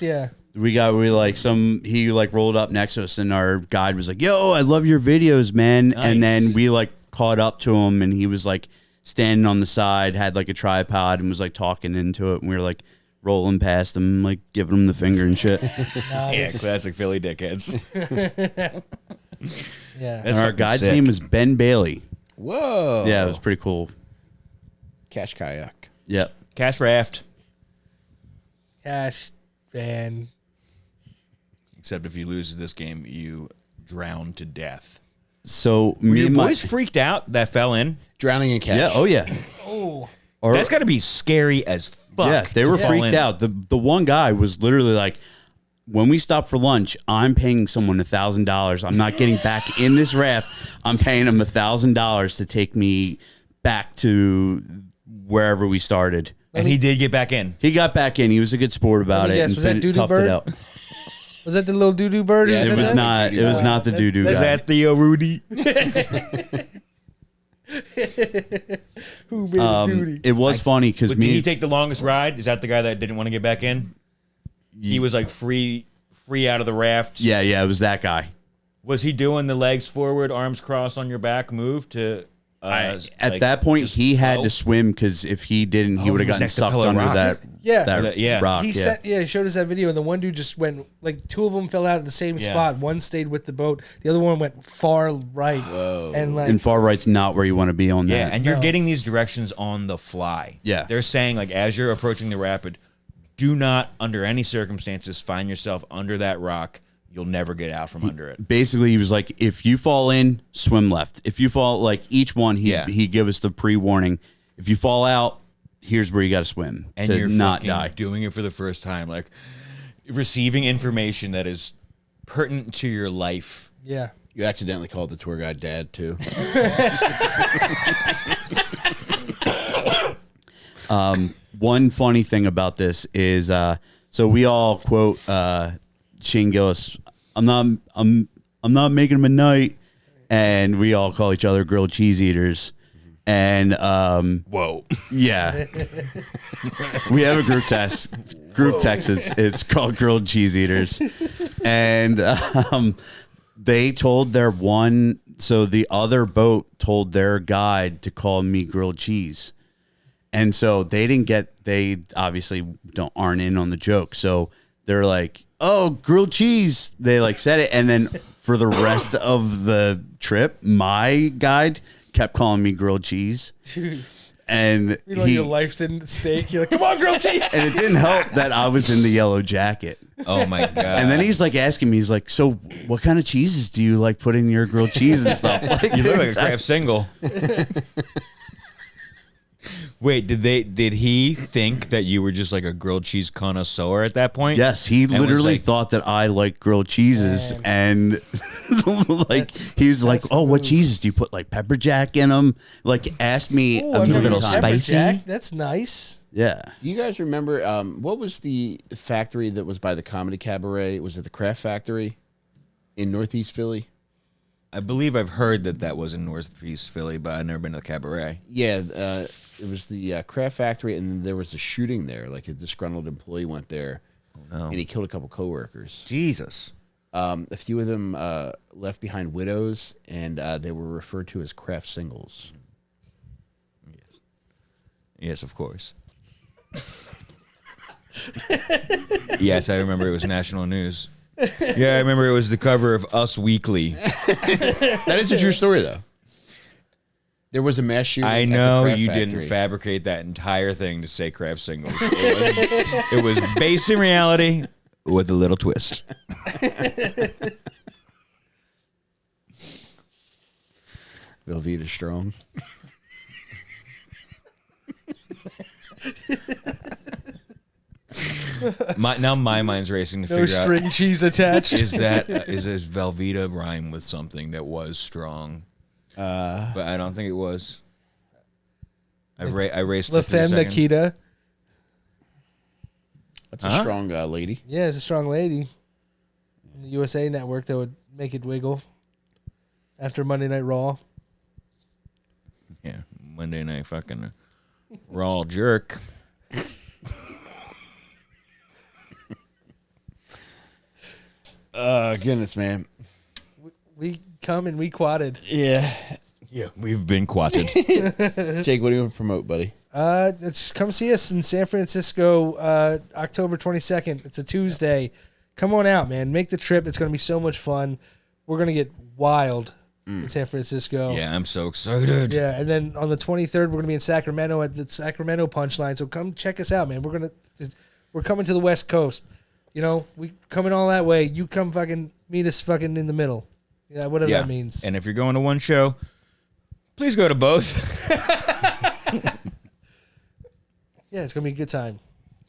He like rolled up next to us and our guide was like, yo, I love your videos, man. Nice. And then we like caught up to him and he was like standing on the side, had like a tripod and was like talking into it. And we were like rolling past him, like giving him the finger and shit. Yeah, classic Philly dickheads. Yeah. And our fucking guide's sick. name was Ben Bailey. Whoa. Yeah, it was pretty cool. Cash kayak. Yep. Cash raft. Cash van. Except if you lose this game, you drown to death. So Were me your and my boys freaked out that fell in? Drowning in cash. yeah, oh yeah. Oh. Or- That's got to be scary as fuck. yeah, they to were fall freaked in. out. The one guy was literally like, when we stop for lunch, I'm paying someone $1,000. I'm not getting back in this raft. I'm paying him $1,000 to take me back to wherever we started. And he did get back in. He got back in. He was a good sport about it. Yes, and was that Doo-Doo toughed Bird? it out. Was that the little doo-doo bird? Yeah, It was not. It was not the doo-doo guy. Is that Theo Rudy? Who made duty? It was funny because But did he take the longest ride? Is that the guy that didn't want to get back in? He was like free out of the raft. Yeah, it was that guy. Was he doing the legs forward, arms crossed on your back move to? At that point, just he had float? to swim because if he didn't, he would have he was gotten next to sucked Pillar under Rock. that. Yeah. that Yeah. rock. He showed us that video, and the one dude just went like 2 of them fell out at the same Yeah. spot. One stayed with the boat, the other one went far right. Whoa! And like And far right's not where you want to be on Yeah, that. and you're getting these directions on the fly. Yeah. They're saying, like, as you're approaching the rapid, do not, under any circumstances, find yourself under that rock. You'll never get out from under it. Basically, he was like, if you fall in, swim left. If you fall, like each one, he give us the pre-warning. If you fall out, here's where you got to swim And to you're not fucking die. doing it for the first time, like receiving information that is pertinent to your life. yeah. You accidentally called the tour guide dad too. One funny thing about this is, so we all quote Shane Gillis. I'm not making them a night, and we all call each other grilled cheese eaters. And Whoa. yeah, we have a group text. It's called grilled cheese eaters, and they told the other boat told their guide to call me grilled cheese. And so they obviously aren't in on the joke. So they're like, oh, grilled cheese. They like said it. And then for the rest of the trip, my guide kept calling me grilled cheese. Dude, And you know your life's in stake. You're like, come on, grilled cheese. and it didn't help that I was in the yellow jacket. Oh my god. And then he's like asking me, he's like, so what kind of cheeses do you like putting in your grilled cheese and stuff? Like, you look like a Kraft single. Wait, did he think that you were just like a grilled cheese connoisseur at that point? Yes, he was literally like- thought that I like grilled cheeses, and like he was like, "Oh, what cheeses do you put like pepper jack in them?" Like asked me Ooh, a I've never million little done times. pepper spicy. jack. That's nice. Yeah, Do you guys remember what was the factory that was by the Comedy Cabaret? Was it the Craft Factory in Northeast Philly? I believe I've heard that was in Northeast Philly, but I've never been to the cabaret. Yeah, it was the Craft Factory, and there was a shooting there. Like a disgruntled employee went there, and he killed a couple coworkers. Jesus. A few of them left behind widows, and they were referred to as craft singles. Yes, of course. Yes, I remember it was national news. Yeah, I remember it was the cover of Us Weekly. That is a true story, though. There was a mass shooting. I at the know Craft you Factory. didn't fabricate that entire thing to say craft singles. It was based in reality with a little twist. Velveeta Strong. Now my mind's racing to No figure string out cheese attached. is this Velveeta rhyme with something that was strong? But I don't think it was. I raced La it for a Femme second. Nikita. That's a strong lady. Yeah, it's a strong lady. In the USA Network that would make it wiggle after Monday Night Raw. Yeah, Monday night fucking raw jerk. Goodness, man. We come and we quadded. Yeah. Yeah, we've been quatted. Jake, what do you want to promote, buddy? Just come see us in San Francisco, October 22nd. It's a Tuesday. Come on out, man. Make the trip. It's going to be so much fun. We're going to get wild in San Francisco. Yeah, I'm so excited. Yeah, and then on the 23rd, we're going to be in Sacramento at the Sacramento Punchline. So come check us out, man. We're coming to the West Coast. You know, we coming all that way. You come fucking meet us fucking in the middle. Yeah, whatever that means. And if you're going to one show, please go to both. Yeah, it's going to be a good time.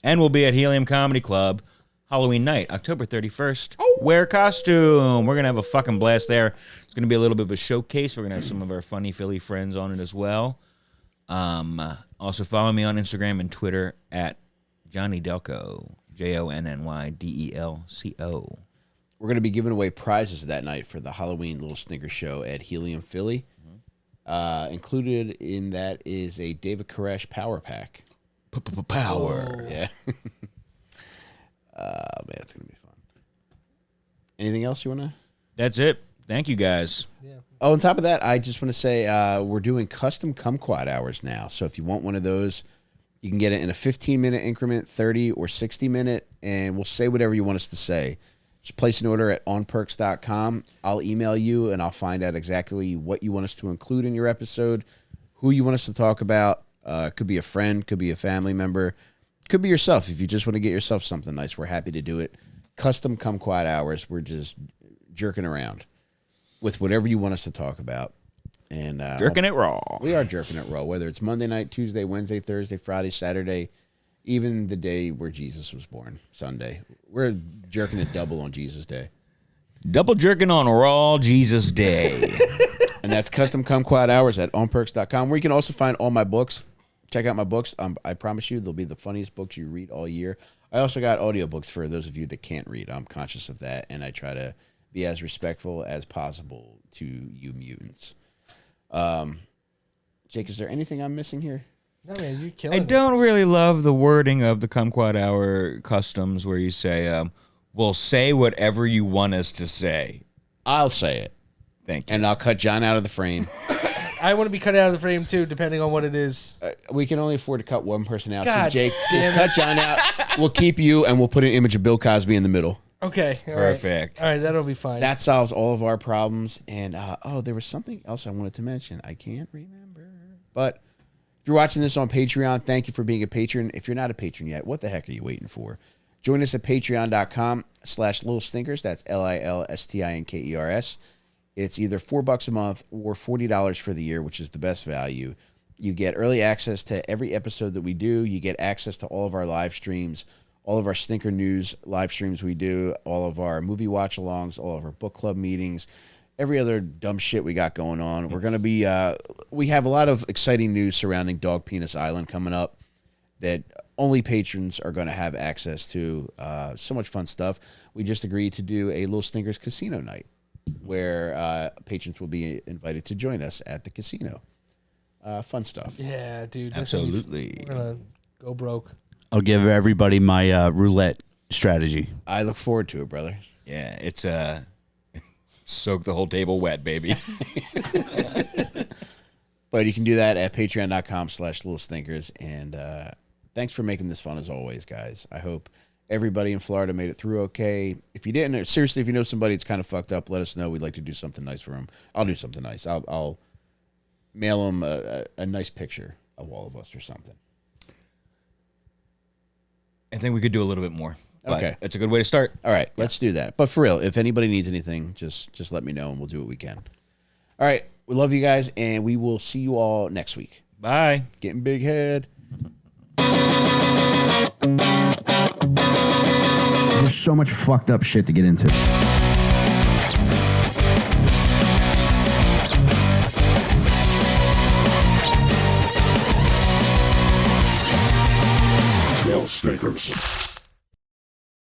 And we'll be at Helium Comedy Club Halloween night, October 31st. Wear costume. We're going to have a fucking blast there. It's going to be a little bit of a showcase. We're going to have some of our funny Philly friends on it as well. Also, follow me on Instagram and Twitter at Johnny Delco, JONNYDELCO. We're going to be giving away prizes that night for the Halloween Little Stinker Show at Helium Philly. Included in that is a David Koresh Power Pack. Power. Yeah. Man, it's going to be fun. Anything else you want to? That's it. Thank you, guys. Oh, on top of that, I just want to say we're doing Kustom Kumquat Hours now. So if you want one of those, you can get it in a 15-minute increment, 30 or 60-minute, and we'll say whatever you want us to say. Just place an order at onperks.com. I'll email you, and I'll find out exactly what you want us to include in your episode, who you want us to talk about. Could be a friend, could be a family member, could be yourself. If you just want to get yourself something nice, we're happy to do it. Kustom Kumquat Hours. We're just jerking around with whatever you want us to talk about. And Jerking it raw. we are jerking it raw, whether it's Monday night, Tuesday, Wednesday, Thursday, Friday, Saturday, even the day where Jesus was born, Sunday. We're jerking it double on Jesus Day. Double jerking on Raw Jesus Day. And that's Kustom Kumquat Hours at onperks.com, where you can also find all my books. Check out my books. I promise you they'll be the funniest books you read all year. I also got audiobooks for those of you that can't read. I'm conscious of that, and I try to be as respectful as possible to you mutants. Jake, is there anything I'm missing here? No, man, you're killing I don't really love the wording of the Kumquat Hour customs where you say, we'll say whatever you want us to say. I'll say it. Thank you. And I'll cut John out of the frame. I want to be cut out of the frame, too, depending on what it is. We can only afford to cut one person out. God so Jake, damn it. cut John out. We'll keep you, and we'll put an image of Bill Cosby in the middle. Okay. All Perfect. Right. All right, that'll be fine. That solves all of our problems. And, there was something else I wanted to mention. I can't remember. But if you're watching this on Patreon, thank you for being a patron. If you're not a patron yet, what the heck are you waiting for? Join us at patreon.com/Little Stinkers. That's LILSTINKERS. It's either $4 a month or $40 for the year, which is the best value. You get early access to every episode that we do. You get access to all of our live streams, all of our Stinker News live streams we do, all of our movie watch-alongs, all of our book club meetings, every other dumb shit we got going on. We're going to be, we have a lot of exciting news surrounding Dog Penis Island coming up that only patrons are going to have access to. So much fun stuff. We just agreed to do a Little Stinkers casino night where patrons will be invited to join us at the casino. Fun stuff. Yeah, dude. Absolutely. We're going to go broke. I'll give everybody my roulette strategy. I look forward to it, brother. Yeah, it's soak the whole table wet, baby. But you can do that at patreon.com/Little Stinkers. And thanks for making this fun as always, guys. I hope everybody in Florida made it through okay. If you didn't, or seriously, if you know somebody that's kind of fucked up, let us know. We'd like to do something nice for them. I'll do something nice. I'll mail them a nice picture of all of us or something. I think we could do a little bit more. But Okay. It's a good way to start. All right, let's do that. But for real, if anybody needs anything, just let me know and we'll do what we can. All right, we love you guys, and we will see you all next week. Bye. Getting big head. There's so much fucked up shit to get into. Little Stinkers.